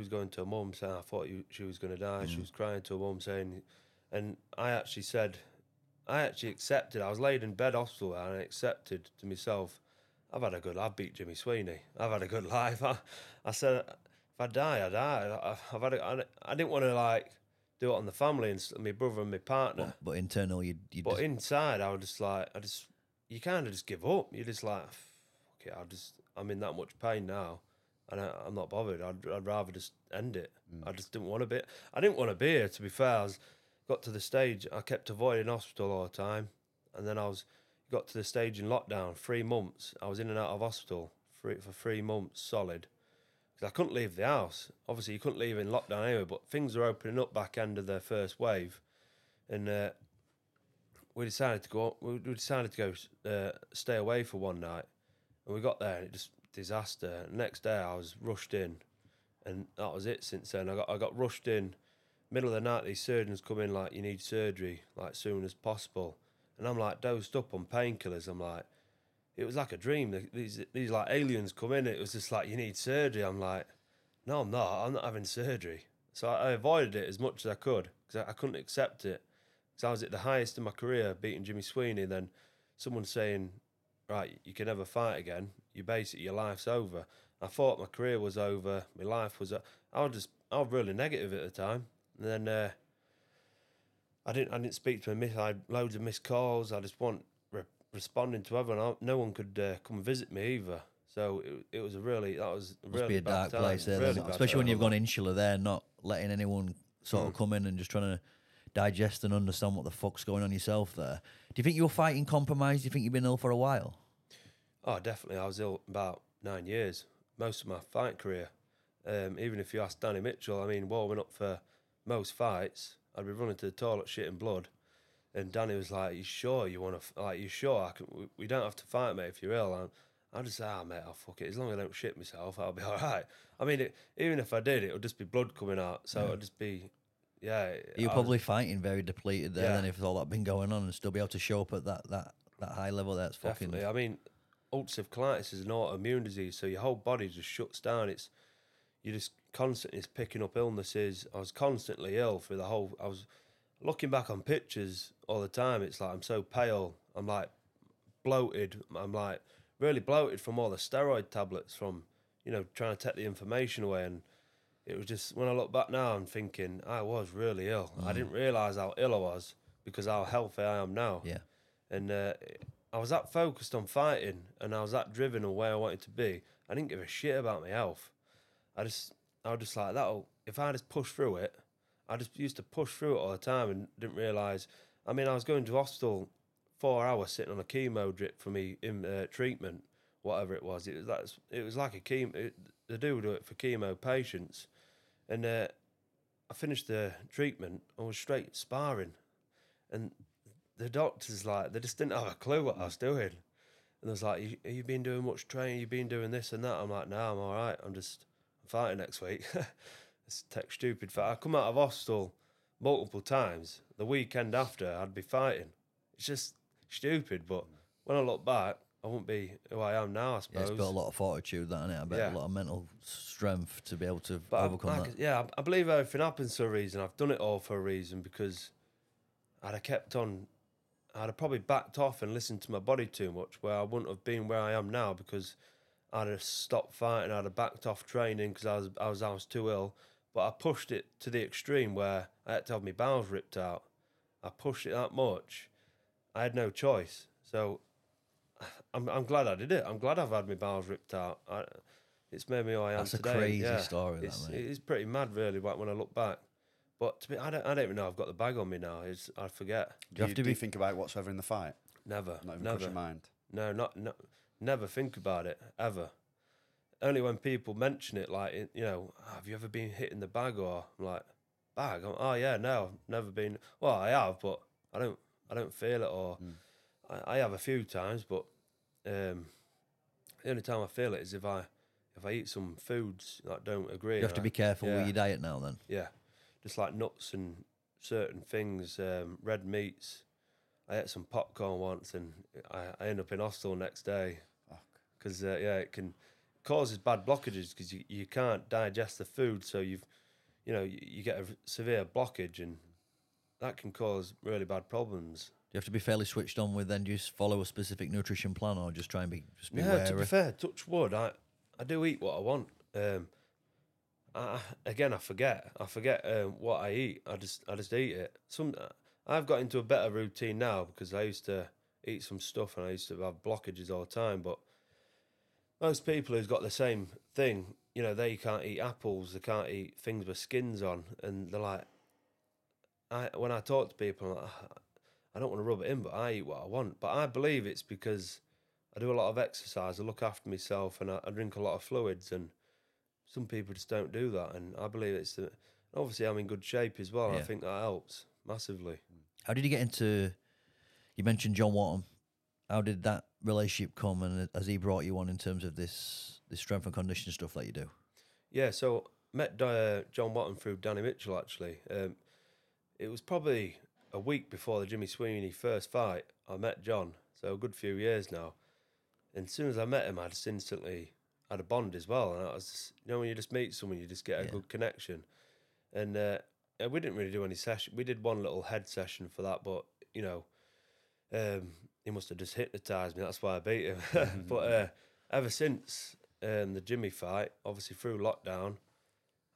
going to her mum saying I thought she was gonna die. She was crying to her mum saying, and I actually accepted. I was laid in bed hospital and I accepted to myself, I've beat Jimmy Sweeney. I've had a good life. I said, if I die, I die. I didn't want to do it on the family and my brother and my partner. But internal, you. But inside, I was just you kind of just give up. You're just like, okay, I'm in that much pain now, and I'm not bothered. I'd rather just end it. I just didn't want to be. I didn't want to be here. To be fair, got to the stage. I kept avoiding hospital all the time, and then got to the stage in lockdown. 3 months. I was in and out of hospital for 3 months solid. Because I couldn't leave the house. Obviously, you couldn't leave in lockdown anyway, but things were opening up back end of the first wave. And we decided to go stay away for one night. And we got there and it just disaster. Next day I was rushed in, and that was it since then. I got rushed in, middle of the night, these surgeons come in you need surgery, soon as possible. And I'm dosed up on painkillers. I'm it was like a dream. These aliens come in. It was just you need surgery. I'm no, I'm not. I'm not having surgery. So I avoided it as much as I could because I couldn't accept it. Because I was at the highest in my career, beating Jimmy Sweeney. Then someone saying, right, you can never fight again. Your life's over. I thought my career was over. My life was. I was really negative at the time. And then I didn't speak to him. I had loads of missed calls. I just responding to everyone. No one could come visit me either. So it was must be a dark place there, really especially when you've gone insular there, not letting anyone sort of come in and just trying to digest and understand what the fuck's going on yourself there. Do you think you're fighting compromise? Do you think you've been ill for a while? Oh, definitely. I was ill about 9 years, most of my fight career. Even if you ask Danny Mitchell, warming up for most fights, I'd be running to the toilet shitting blood. And Danny was like, "You sure you want to? You sure? We don't have to fight, mate. If you're ill." I just say, mate, I'll fuck it. As long as I don't shit myself, I'll be all right. Even if I did, it would just be blood coming out. So it'd just be, You're probably fighting very depleted there. Then if all that been going on and still be able to show up at that high level, that's fucking. Definitely. Ulcerative colitis is an autoimmune disease, so your whole body just shuts down. You're just constantly picking up illnesses. I was constantly ill through the whole. I was looking back on pictures all the time. It's I'm so pale. I'm bloated. I'm really bloated from all the steroid tablets from trying to take the inflammation away. And it was just when I look back now, I'm thinking I was really ill. I didn't realise how ill I was because how healthy I am now. Yeah. And I was that focused on fighting, and I was that driven on where I wanted to be. I didn't give a shit about my health. I was just if I just push through it, I just used to push through it all the time and didn't realise. I was going to hospital 4 hours sitting on a chemo drip for me in treatment, whatever it was. It was like a chemo. They do it for chemo patients. And I finished the treatment. I was straight sparring. And the doctors, they just didn't have a clue what I was doing. And they was have you been doing much training? You've been doing this and that? I'm no, I'm all right. I'm fighting next week. It's stupid fact. I come out of hospital multiple times. The weekend after, I'd be fighting. It's just stupid, but when I look back, I wouldn't be who I am now, I suppose. Yeah, it's got a lot of fortitude, that, innit? I bet a lot of mental strength to be able to overcome that. Yeah, I believe everything happens for a reason. I've done it all for a reason because I'd have probably backed off and listened to my body too much, where I wouldn't have been where I am now because I'd have stopped fighting, I'd have backed off training because I was too ill. But I pushed it to the extreme where I had to have my bowels ripped out. I pushed it that much. I had no choice. So I'm glad I did it. I'm glad I've had my bowels ripped out. It's made me who I am today. That's a crazy story, It's, that, mate. it's pretty mad, really, when I look back. But to be, I don't even know I've got the bag on me now. I forget. Do you think about it whatsoever in the fight? Never. Not even never. cross your mind? No, never think about it, ever. Only when people mention it, like, you know, have you ever been hit in the bag? Or I'm like, bag? Oh, yeah, no, I've never been. Well, I have, but I don't feel it. Or I have a few times, but the only time I feel it is if I eat some foods that don't agree. You have to be careful with your diet now, then. Yeah, just like nuts and certain things, red meats. I ate some popcorn once, and I end up in hospital next day because it can causes bad blockages because you can't digest the food, so you get a severe blockage, and that can cause really bad problems. Do you have to be fairly switched on with then? Do you just follow a specific nutrition plan, or just try and be Yeah, wary? to be fair, touch wood, I do eat what I want. I forget what I eat. I just eat it. I've got into a better routine now because I used to eat some stuff and I used to have blockages all the time. But most people who's got the same thing, you know, they can't eat apples, they can't eat things with skins on, and they're like, when I talk to people, I'm like, I don't want to rub it in, but I eat what I want. But I believe it's because I do a lot of exercise, I look after myself, and I drink a lot of fluids, and some people just don't do that. And I believe obviously I'm in good shape as well. And I think that helps massively. How did you get into? You mentioned John Watton. How did that relationship come, and has he brought you on in terms of this strength and conditioning stuff that you do? Yeah, so met John Watton through Danny Mitchell, actually. It was probably a week before the Jimmy Sweeney first fight. I met John, so a good few years now. And as soon as I met him, I just instantly had a bond as well. And I was just, when you just meet someone, you just get a good connection. And we didn't really do any session. We did one little head session for that, but, he must have just hypnotised me. That's why I beat him. But ever since the Jimmy fight, obviously through lockdown,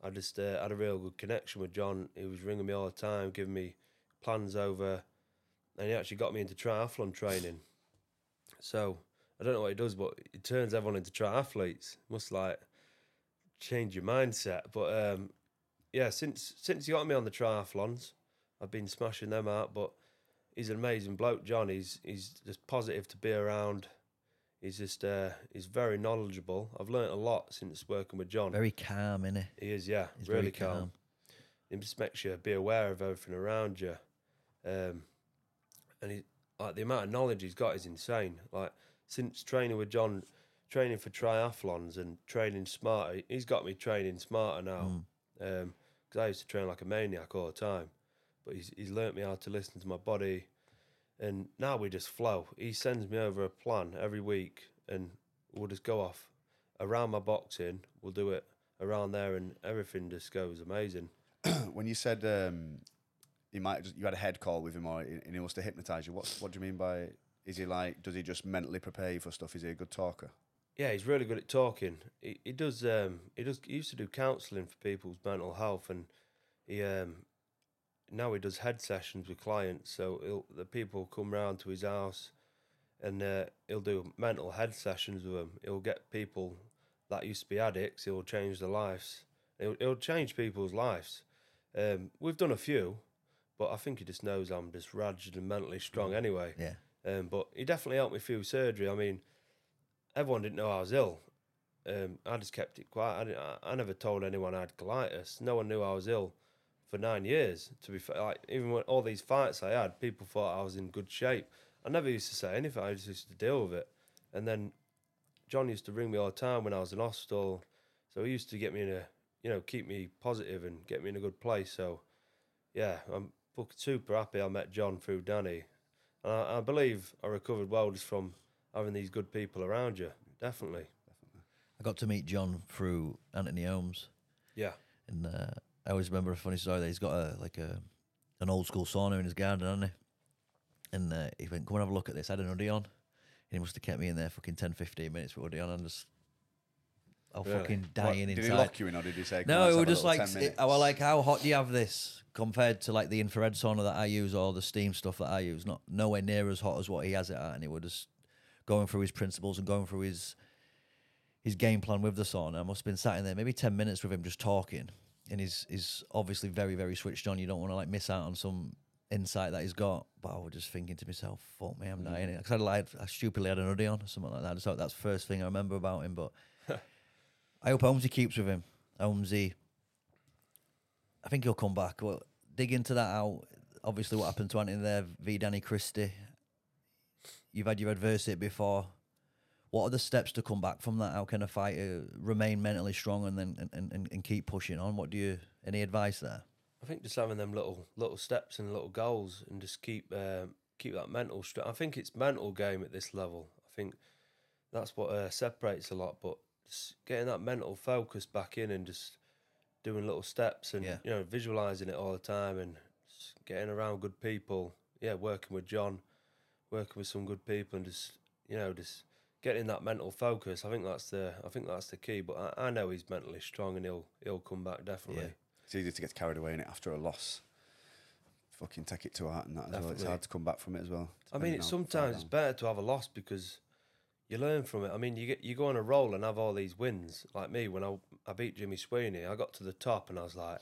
I just had a real good connection with John. He was ringing me all the time, giving me plans over, and he actually got me into triathlon training. So I don't know what he does, but he turns everyone into triathletes. Must change your mindset. But since he got me on the triathlons, I've been smashing them out. But he's an amazing bloke, John. He's just positive to be around. He's just he's very knowledgeable. I've learnt a lot since working with John. Very calm, innit? He is, yeah, He's really very calm. He just makes you be aware of everything around you. And he, like, the amount of knowledge he's got is insane. Like, since training with John, training for triathlons and training smarter, he's got me training smarter now. Because I used to train like a maniac all the time. But he's learnt me how to listen to my body. And now we just flow. He sends me over a plan every week, and we'll just go off around my boxing. We'll do it around there, and everything just goes amazing. When you said you had a head call with him, and he wants to hypnotise you, what do you mean by? Is he like? Does he just mentally prepare you for stuff? Is he a good talker? Yeah, he's really good at talking. He does. He used to do counselling for people's mental health, and now he does head sessions with clients. So the people come round to his house, and he'll do mental head sessions with them. He'll get people that used to be addicts. He'll change their lives. He'll change people's lives. We've done a few, but I think he just knows I'm just raged and mentally strong anyway. Yeah. But he definitely helped me through surgery. I mean, everyone didn't know I was ill. I just kept it quiet. I never told anyone I had colitis. No one knew I was ill for 9 years. To be fair, like, even when all these fights I had, people thought I was in good shape. I never used to say anything. I just used to deal with it. And then John used to ring me all the time when I was in hospital. So he used to get me in keep me positive and get me in a good place. So, yeah, I'm super happy I met John through Danny. And I believe I recovered well just from having these good people around you. Definitely. I got to meet John through Anthony Holmes. Yeah. And I always remember a funny story that he's got an old school sauna in his garden, hasn't he? And he went, come and have a look at this. I had an hoodie on. And he must have kept me in there fucking 10, 15 minutes with hoodie on, and just fucking dying inside. Did he lock you in, or did he say, no, it was just 10 like, minutes? I was like, how hot do you have this compared to like the infrared sauna that I use or the steam stuff that I use? Nowhere near as hot as what he has it at. And he would just going through his principles and going through his game plan with the sauna. I must have been sat in there maybe 10 minutes with him just talking, and he's obviously very, very switched on. You don't want to like miss out on some insight that he's got. But I was just thinking to myself, fuck me, I'm dying. Because I stupidly had an hoodie on or something like that. So that's the first thing I remember about him. But I hope Holmesy keeps with him. Holmesy, I think he'll come back. Well, dig into that out. Obviously, what happened to Anthony there, v Danny Christie. You've had your adversity before. What are the steps to come back from that? How can a fighter remain mentally strong and then and keep pushing on? Any advice there? I think just having them little steps and little goals, and just keep that mental strength. I think it's mental game at this level. I think that's what separates a lot. But just getting that mental focus back in and just doing little steps and visualizing it all the time and just getting around good people. Yeah, working with John, working with some good people, and just getting that mental focus. I think that's the key. But I know he's mentally strong and he'll come back definitely. Yeah. It's easy to get carried away in it after a loss. Fucking take it to heart and that as well. It's hard to come back from it as well. I mean, sometimes it's better to have a loss because you learn from it. I mean, you go on a roll and have all these wins. Like me, when I beat Jimmy Sweeney, I got to the top and I was like,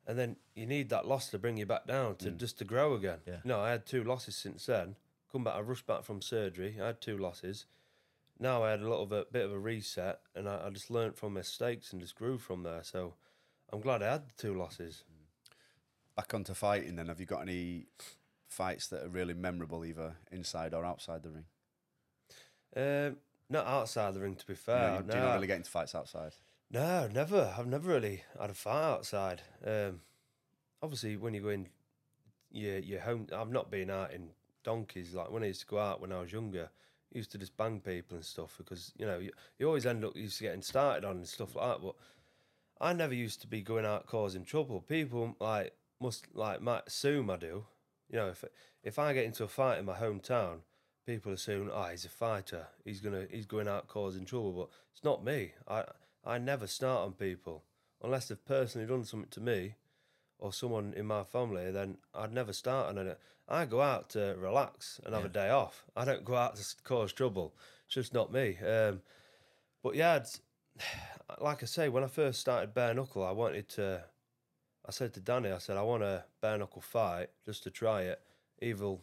and then you need that loss to bring you back down to grow again. Yeah. I had 2 losses since then. I rushed back from surgery. I had 2 losses. Now I had a bit of a reset, and I just learned from mistakes and just grew from there. So I'm glad I had the 2 losses. Back onto fighting then, have you got any fights that are really memorable either inside or outside the ring? Not outside the ring, to be fair. Do you not really get into fights outside? No, never. I've never really had a fight outside. Obviously, when you go in your home, I've not been out in donkeys. Like when I used to go out when I was younger, I used to just bang people and stuff because, you always end up used to getting started on and stuff like that. But I never used to be going out causing trouble. People might assume I do. If I get into a fight in my hometown, people assume, he's a fighter. He's going out causing trouble. But it's not me. I never start on people unless they've personally done something to me or someone in my family. Then I'd never start on it. I go out to relax and have a day off. I don't go out to cause trouble. It's just not me. But yeah, like I say, when I first started Bareknuckle, I said to Danny, I want a Bareknuckle fight just to try it, either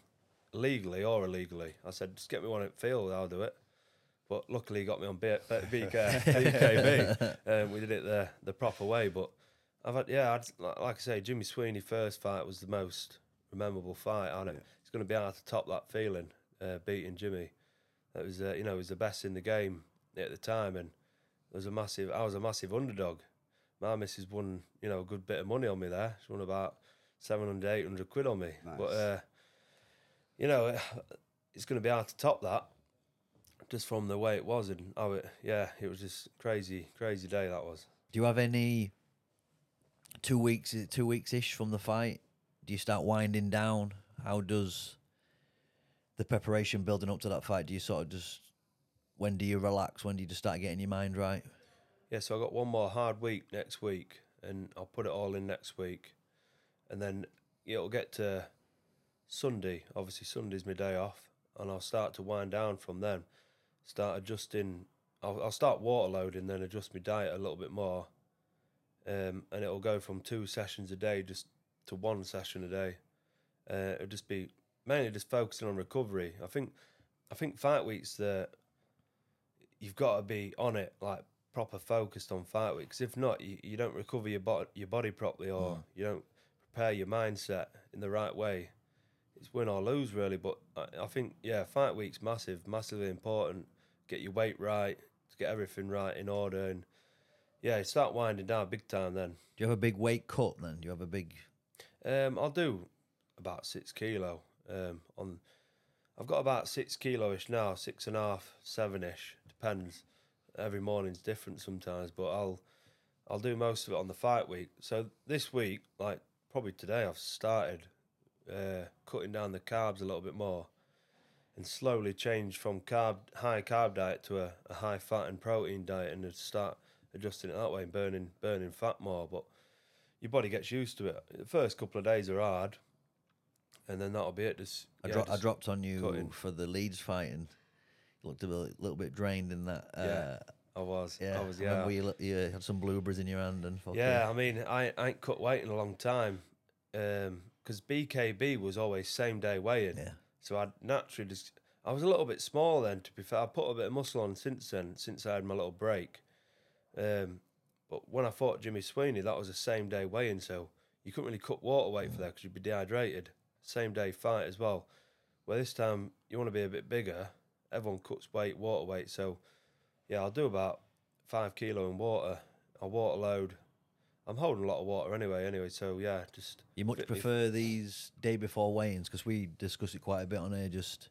legally or illegally. I said, just get me one at field, I'll do it. But luckily he got me on BKB. We did it the proper way. But like I say, Jimmy Sweeney first fight was the most memorable fight. It's going to be hard to top that feeling, beating Jimmy. It was, it was the best in the game at the time, and I was a massive underdog. My missus won, a good bit of money on me there. She won about 700, 800 quid on me. Nice. But, it's going to be hard to top that just from the way it was. And it was just crazy day that was. Do you have any 2 weeks-ish from the fight? Do you start winding down? How does the preparation building up to that fight, do you sort of when do you relax? When do you just start getting your mind right? Yeah, so I got one more hard week next week, and I'll put it all in next week. And then it'll get to Sunday. Obviously, Sunday's my day off, and I'll start to wind down from then. Start adjusting. I'll start water loading, then adjust my diet a little bit more. And it'll go from 2 sessions a day just to 1 session a day. It'll just be mainly just focusing on recovery. I think fight weeks that you've got to be on it, like proper focused on fight weeks. If not, you don't recover your body properly, or you don't prepare your mindset in the right way. It's win or lose really. But I think fight week's massively important. Get your weight right, to get everything right in order, and start winding down big time then. Do you have a big weight cut then? Do you have a big? I'll do about 6 kilo. I've got about 6 kilo-ish now, 6.5, 7-ish, depends. Every morning's different sometimes, but I'll do most of it on the fight week. So this week, like probably today, I've started cutting down the carbs a little bit more, and slowly change from high carb diet to a high fat and protein diet, and start adjusting it that way and burning fat more. But your body gets used to it. The first couple of days are hard, and then that'll be it. I dropped on you for the Leeds fight, and You looked a little bit drained in that. I was. Yeah, I was. I Yeah. remember you had some blueberries in your hand and fucking. Yeah, I mean, I ain't cut weight in a long time because BKB was always same day weighing. Yeah. So I'd naturally I was a little bit small then, to be fair. I put a bit of muscle on since then, since I had my little break. But when I fought Jimmy Sweeney, that was a same day weigh-in, so you couldn't really cut water weight for that because you'd be dehydrated. Same day fight as well. Well, this time you want to be a bit bigger. Everyone cuts weight, water weight. So yeah, I'll do about 5 kilo in water. I'll water load. I'm holding a lot of water anyway. So yeah, just. You much prefer these day before weigh-ins, because we discuss it quite a bit on here. Just,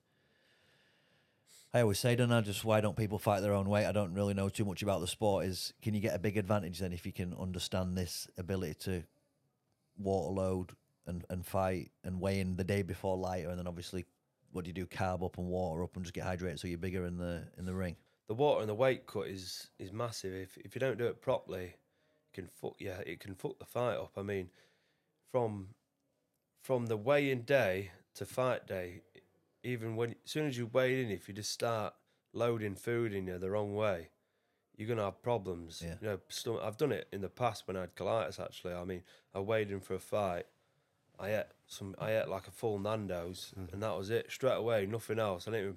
I always say, don't I? Just why don't people fight their own weight? I don't really know too much about the sport. Is can you get a big advantage then if you can understand this ability to water load and fight and weigh in the day before lighter, and then obviously what do you do? Carb up and water up and just get hydrated so you're bigger in the ring. The water and the weight cut is massive. If you don't do it properly, it can fuck the fight up. I mean, from the weigh-in day to fight day, even as soon as you weigh in, if you just start loading food in you the wrong way, you're gonna have problems. Yeah. You know, I've done it in the past when I had colitis. Actually, I mean, I weighed in for a fight. I ate like a full Nando's, and that was it. Straight away, nothing else. I didn't even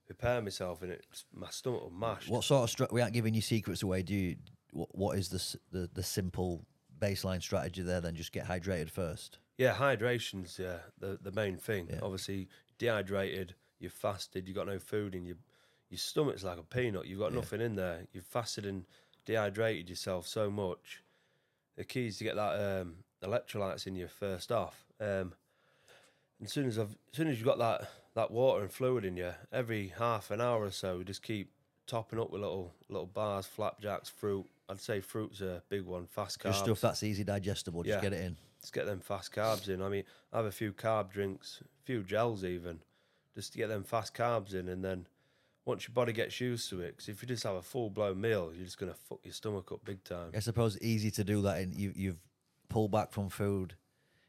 prepare myself, and my stomach was mashed. What sort of we aren't giving you secrets away. Do you? What is the simple baseline strategy there? Then just get hydrated first. Yeah, hydration's the main thing. Yeah. Obviously, dehydrated, you're fasted, you've got no food in your stomach's like a peanut. You've got nothing in there. You've fasted and dehydrated yourself so much. The key is to get that electrolytes in you first off. And as soon as you've got that water and fluid in you, every half an hour or so, just keep topping up with little bars, flapjacks, fruit. I'd say fruit's a big one. Fast carbs. Just stuff that's easy digestible. Just get it in. Just get them fast carbs in. I mean, I have a few carb drinks, a few gels even, just to get them fast carbs in. And then once your body gets used to it, because if you just have a full-blown meal, you're just going to fuck your stomach up big time. I suppose easy to do that, and you've pulled back from food.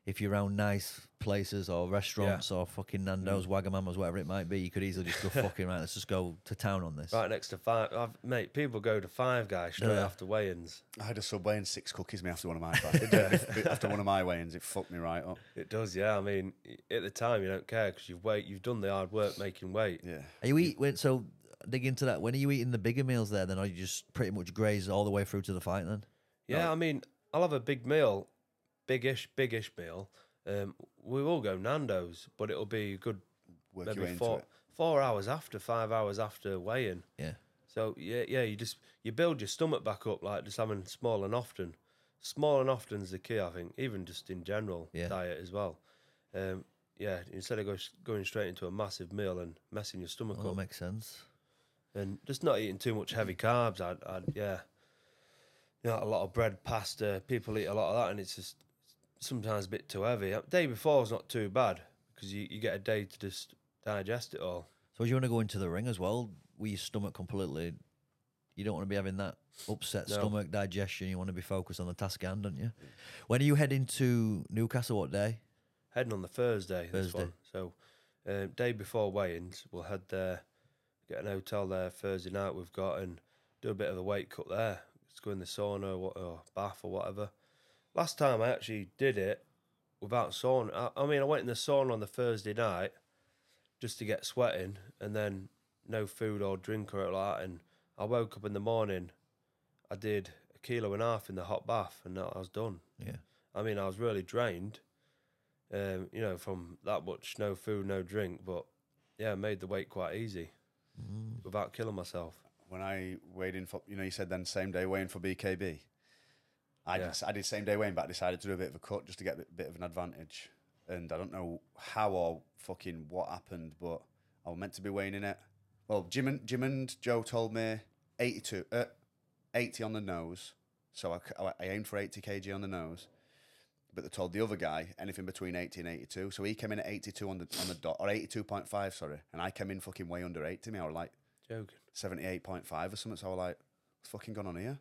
If you're around nice places or restaurants or fucking Nando's, Wagamama's, whatever it might be, you could easily just go fucking right. Let's just go to town on this. Right next to mate. People go to Five Guys straight after weigh-ins. I had a Subway and 6 cookies me after one of my after one of my weigh-ins. It fucked me right up. It does, yeah. I mean, at the time you don't care because you've done the hard work making weight. Yeah. Are you so dig into that? When are you eating the bigger meals there? Then, or you just pretty much graze all the way through to the fight? Then. Yeah, I mean, I'll have a big meal, biggish meal. We will go Nando's, but it'll be a good Work maybe your way into it. 4 hours after, 5 hours after weighing. Yeah. So yeah, you build your stomach back up like just having small and often. Small and often's the key, I think, even just in general diet as well. Instead of going straight into a massive meal and messing your stomach up. That makes sense. And just not eating too much heavy carbs. A lot of bread, pasta. People eat a lot of that, and it's just sometimes a bit too heavy. Day before is not too bad because you get a day to just digest it all. So, you want to go into the ring as well with your stomach completely? You don't want to be having that upset stomach digestion. You want to be focused on the task at hand, don't you? When are you heading to Newcastle? What day? Heading on the Thursday. This one. So, day before weigh-ins, we'll head there, get an hotel there Thursday night. We've got and do a bit of a weight cut there. Just go in the sauna or bath or whatever. Last time I actually did it without sauna. I went in the sauna on the Thursday night just to get sweating, and then no food or drink or like that. And I woke up in the morning. I did 1.5 kilos in the hot bath, and I was done. Yeah. I mean, I was really drained. From that much no food, no drink, but yeah, I made the weight quite easy without killing myself. When I weighed in for, you said then same day weighing for BKB. I did same day weighing, but I decided to do a bit of a cut just to get a bit of an advantage. And I don't know how or fucking what happened, but I was meant to be weighing in it. Well, Jim and Joe told me 80 on the nose. So I aimed for 80 kg on the nose. But they told the other guy anything between 80 and 82. So he came in at 82 on the dot, or 82.5, sorry. And I came in fucking way under 80 me. I was like, joking, 78.5 or something. So I was like, what's fucking gone on here?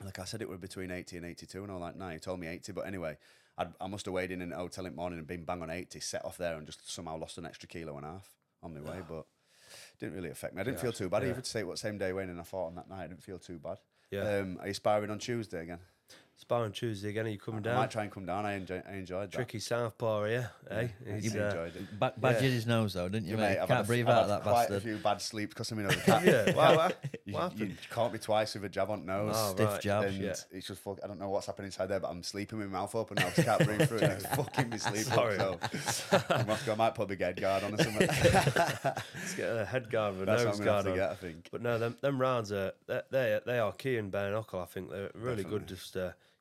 Like I said, it were between 80 and 82. And I was like, nah, he told me 80. But anyway, I must have weighed in an hotel in the morning and been bang on 80, set off there and just somehow lost an extra 1.5 kilo on my way. But didn't really affect me. I didn't Yeah. feel too bad. Yeah. Even to say what same day when, and I thought on that night I didn't feel too bad. Yeah. Are you sparring on Tuesday again? Sparring Tuesday again. Are you coming I down? might try and come down. I enjoyed that. Tricky southpaw, yeah. Hey, He's enjoyed it. Badgered his nose though, didn't you, mate? I've Can't had breathe I've out had that quite bastard. a few bad sleeps because I cat. Yeah. What You happened? caught me twice with a jab on nose. Oh, Stiff right. jab. And Yeah. it's just I don't know what's happening inside there, but I'm sleeping with my mouth open now because I can't breathe through it. And it's fucking me sleep Sorry. up. So I might put a big head guard on or something. Let's get a head guard with a That's what nose I'm gonna have guard to on. get, I think. But no, them rounds are they are key in bare knuckle. I think they're really good. Definitely. Just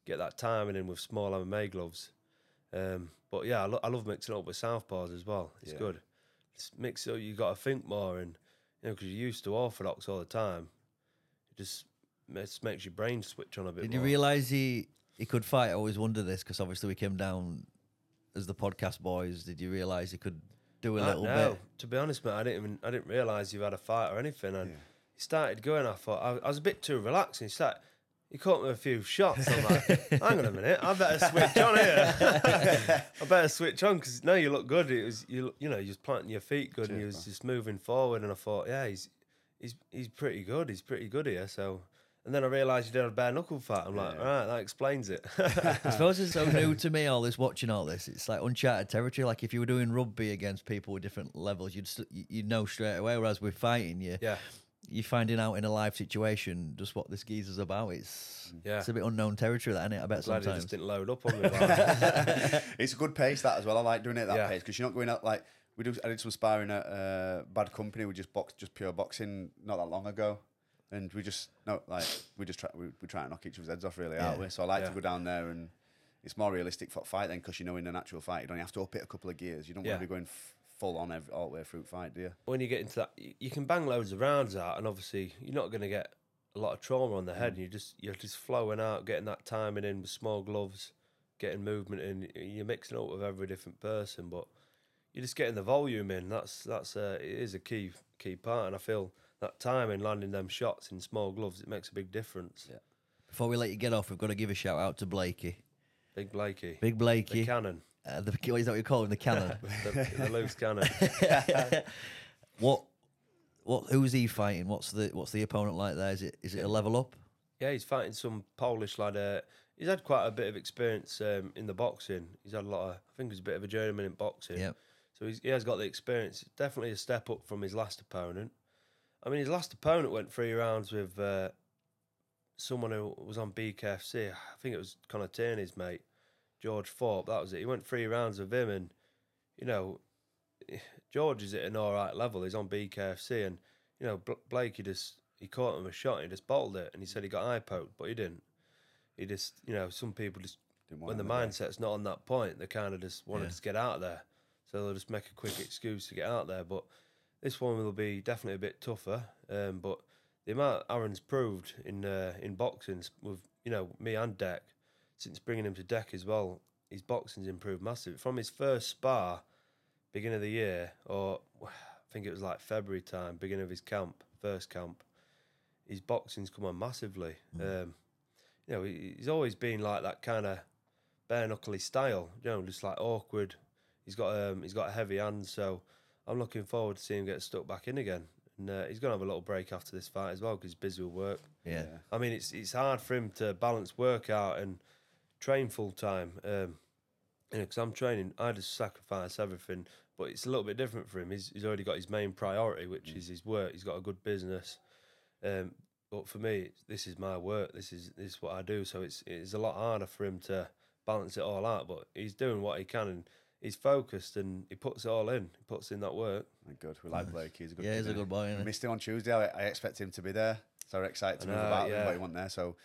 get that timing in with small MMA gloves. But yeah, I love mixing it up with southpaws as well. It's Yeah. good. Just mix it. You got to think more, and because you're used to orthodox all the time, it just makes your brain switch on a bit. Did more. you realise he could fight? I always wonder this because obviously we came down as the podcast boys. Did you realise he could do a little no, bit? to be honest, mate, I didn't realise you had a fight or anything. And he started going. I thought I was a bit too relaxed. And he caught me a few shots. I'm like, hang on a minute, I better switch on here. I better switch on because no, you look good. It was you know, you was planting your feet good, and you was just moving forward. And I thought, yeah, he's pretty good. He's pretty good here. So. And then I realised you did a bare knuckle fight. I'm like, all right, that explains it. I suppose it's so new to me, watching all this. It's like uncharted territory. Like if you were doing rugby against people with different levels, you'd know straight away. Whereas with fighting, you're finding out in a live situation just what this geezer's about. It's a bit unknown territory, that, isn't it? I bet Glad he sometimes. just didn't load up on me. It's a good pace that as well. I like doing it at that Yeah. pace because you're not going out like I did some sparring at Bad Company. We just pure boxing not that long ago. And we try to knock each other's heads off, really, aren't we? So I like to go down there, and it's more realistic for a fight then, because in an actual fight you don't have to up it a couple of gears. You don't want to be going full on all the way through fight, do you? When you get into that, you can bang loads of rounds out, and obviously you're not going to get a lot of trauma on the head. And you're just flowing out, getting that timing in with small gloves, getting movement in. You're mixing up with every different person, but you're just getting the volume in. It is a key part, and I feel. That time in landing them shots in small gloves, it makes a big difference. Yeah. Before we let you get off, we've got to give a shout out to Blakey. Big Blakey. The cannon. Is that what you call him? The cannon. the loose cannon. Who's he fighting? What's the opponent like there? Is it a level up? Yeah, he's fighting some Polish lad. He's had quite a bit of experience in the boxing. He's had a lot of, I think he's a bit of a journeyman in boxing. Yeah. So he has got the experience. Definitely a step up from his last opponent. I mean, his last opponent went 3 rounds with someone who was on BKFC. I think it was Conor Tierney's mate, George Thorpe. That was it. He went 3 rounds with him, and George is at an all right level. He's on BKFC, and Blake he caught him a shot and he just bottled it, and he said he got eye poked, but he didn't. He just some people just when the mindset's not on that point, they kind of just want to just get out of there, so they'll just make a quick excuse to get out there, but. This one will be definitely a bit tougher, but the amount Aaron's proved in boxing with me and Deck, since bringing him to Deck as well, his boxing's improved massively. From his first spar, beginning of the year, or I think it was like February time, beginning of his first camp, his boxing's come on massively. He's always been like that kind of bare knuckly style, just like awkward. He's got a heavy hand, so. I'm looking forward to seeing him get stuck back in again. And he's going to have a little break after this fight as well because he's busy with work. Yeah. I mean, it's hard for him to balance workout and train full time. Because I'm training, I just sacrifice everything. But it's a little bit different for him. He's already got his main priority, which is his work. He's got a good business. But for me, this is my work. This is what I do. So it's a lot harder for him to balance it all out. But he's doing what he can, and he's focused, and he puts it all in. He puts in that work. Good. We like Blake. He's a good. Yeah, he's a good boy. We missed him on Tuesday. I expect him to be there. So we're excited to move about him, but he wasn't there. So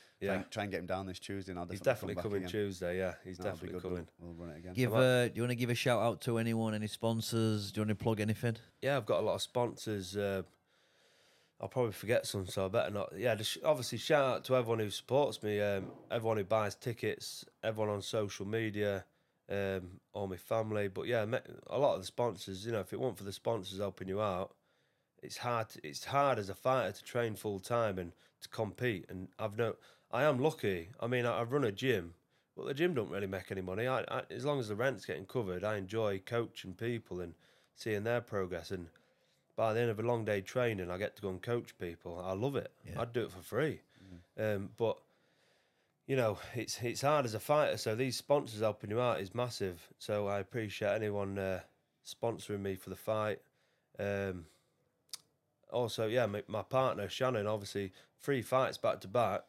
try and get him down this Tuesday. And I'll he's definitely coming Tuesday. Yeah, he's definitely coming. We'll run it again. Do you want to give a shout out to anyone, any sponsors? Do you want to plug anything? Yeah, I've got a lot of sponsors. I'll probably forget some, so I better not. Yeah, just obviously shout out to everyone who supports me, everyone who buys tickets, everyone on social media. All my family, but yeah, a lot of the sponsors. If it weren't for the sponsors helping you out, it's hard. It's hard as a fighter to train full time and to compete. And I am lucky. I mean, I run a gym, but the gym don't really make any money. As long as the rent's getting covered, I enjoy coaching people and seeing their progress. And by the end of a long day training, I get to go and coach people. I love it. Yeah. I'd do it for free. But, you know, it's hard as a fighter, so these sponsors helping you out is massive. So I appreciate anyone sponsoring me for the fight. Also, yeah, my partner, Shannon, obviously 3 fights back-to-back.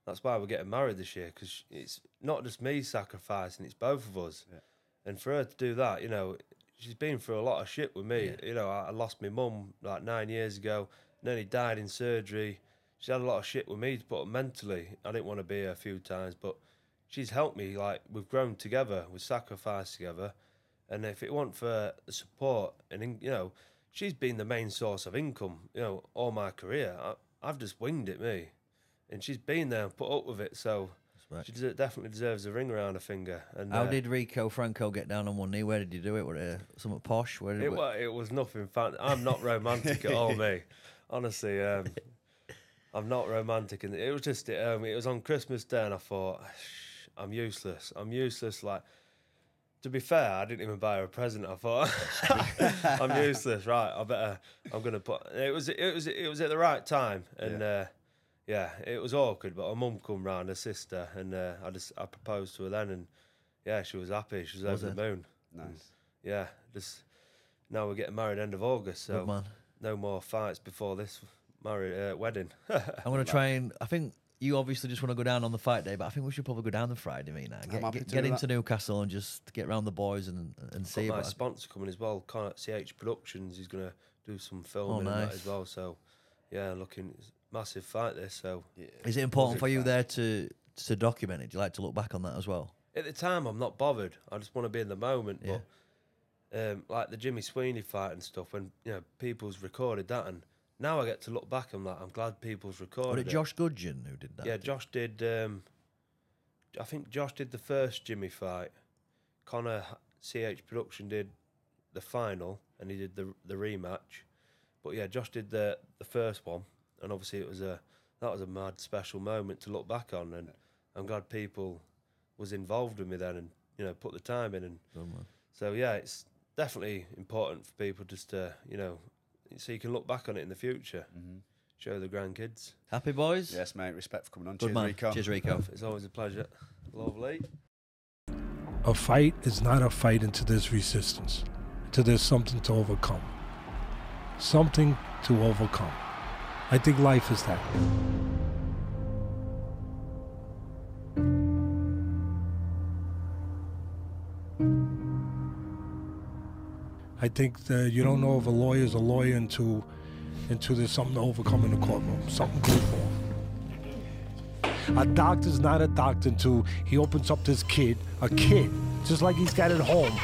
That's why we're getting married this year, because it's not just me sacrificing, it's both of us. Yeah. And for her to do that, you know, she's been through a lot of shit with me. Yeah. You know, I lost my mum like 9 years ago, nearly died in surgery. She's had a lot of shit with me, but mentally, I didn't want to be here a few times, but she's helped me. Like, we've grown together, we've sacrificed together. And if it weren't for the support, and, you know, she's been the main source of income, you know, all my career. I've just winged it, me. And she's been there and put up with it, so she definitely deserves a ring around her finger. And how did Rico Franco get down on one knee? Where did you do it? Was it something posh? It was nothing fancy. I'm not romantic at all, me. Honestly, I'm not romantic. And it was just, it was on Christmas Day, and I thought, I'm useless. Like, to be fair, I didn't even buy her a present. I thought, I'm useless, right? I'm gonna put. It was at the right time, and yeah, it was awkward. But her mum come round, her sister, and I proposed to her then, and yeah, she was happy. She was over the moon. Nice. And, yeah, just now we're getting married end of August, so no more fights before this wedding. I'm gonna try and. I think. You obviously just want to go down on the fight day, but I think we should probably go down the Friday, me now. Get into Newcastle and just get round the boys and see got about my sponsor coming as well, CH Productions. He's going to do some filming and that as well. So, yeah, looking massive fight this. So, is it important for you there to document it? Do you like to look back on that as well? At the time, I'm not bothered. I just want to be in the moment. Yeah. But like the Jimmy Sweeney fight and stuff, when people's recorded that and. Now I get to look back and I'm glad people's recorded it. Was it Josh Gudgeon who did that? Yeah, Josh did. I think Josh did the first Jimmy fight. Connor CH Production did the final, and he did the rematch. But yeah, Josh did the first one, and obviously that was a mad special moment to look back on, and I'm glad people was involved with me then, and put the time in, and so yeah, it's definitely important for people just to so you can look back on it in the future, show the grandkids. Happy boys? Yes, mate. Respect for coming on. Good Cheers, man. Rico. Cheers, Rico. It's always a pleasure. Lovely. A fight is not a fight until there's resistance, until there's something to overcome. Something to overcome. I think life is that. I think that you don't know if a lawyer is a lawyer until there's something to overcome in the courtroom, something good for him. A doctor's not a doctor until he opens up this kid, just like he's got at home,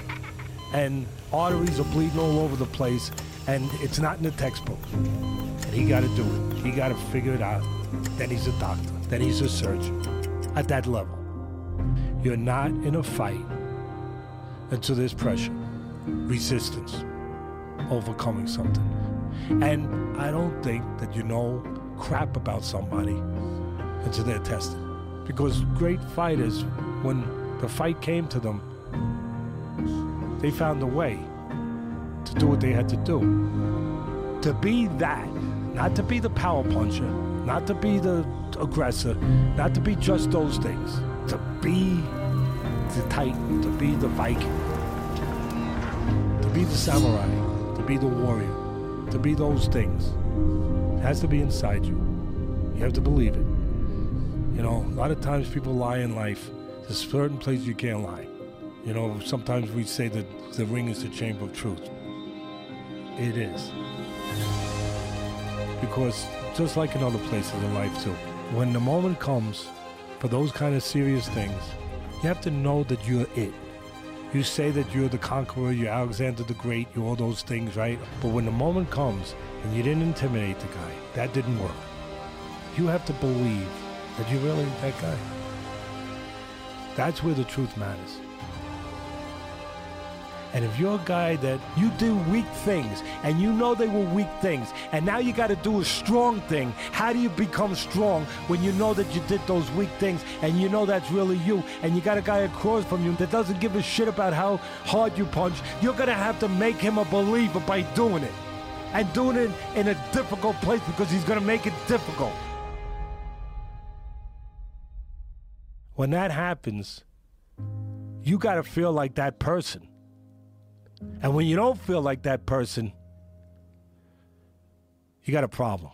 and arteries are bleeding all over the place, and it's not in the textbook. And he got to do it. He got to figure it out. Then he's a doctor. Then he's a surgeon. At that level, you're not in a fight until there's pressure. Resistance, overcoming something. And I don't think that you know crap about somebody until they're tested. Because great fighters, when the fight came to them, they found a way to do what they had to do. To be that, not to be the power puncher, not to be the aggressor, not to be just those things, to be the Titan, to be the Viking. To be the samurai, to be the warrior, to be those things. It has to be inside you. You have to believe it. A lot of times people lie in life. There's certain places you can't lie. Sometimes we say that the ring is the chamber of truth. It is. Because just like in other places in life too, when the moment comes for those kind of serious things, you have to know that you're it. You say that you're the conqueror, you're Alexander the Great, you're all those things, right? But when the moment comes and you didn't intimidate the guy, that didn't work. You have to believe that you're really that guy. That's where the truth matters. And if you're a guy that you do weak things and you know they were weak things and now you got to do a strong thing, how do you become strong when you know that you did those weak things and you know that's really you and you got a guy across from you that doesn't give a shit about how hard you punch? You're going to have to make him a believer by doing it. and doing it in a difficult place because he's going to make it difficult. When that happens, you got to feel like that person. And when you don't feel like that person, you got a problem.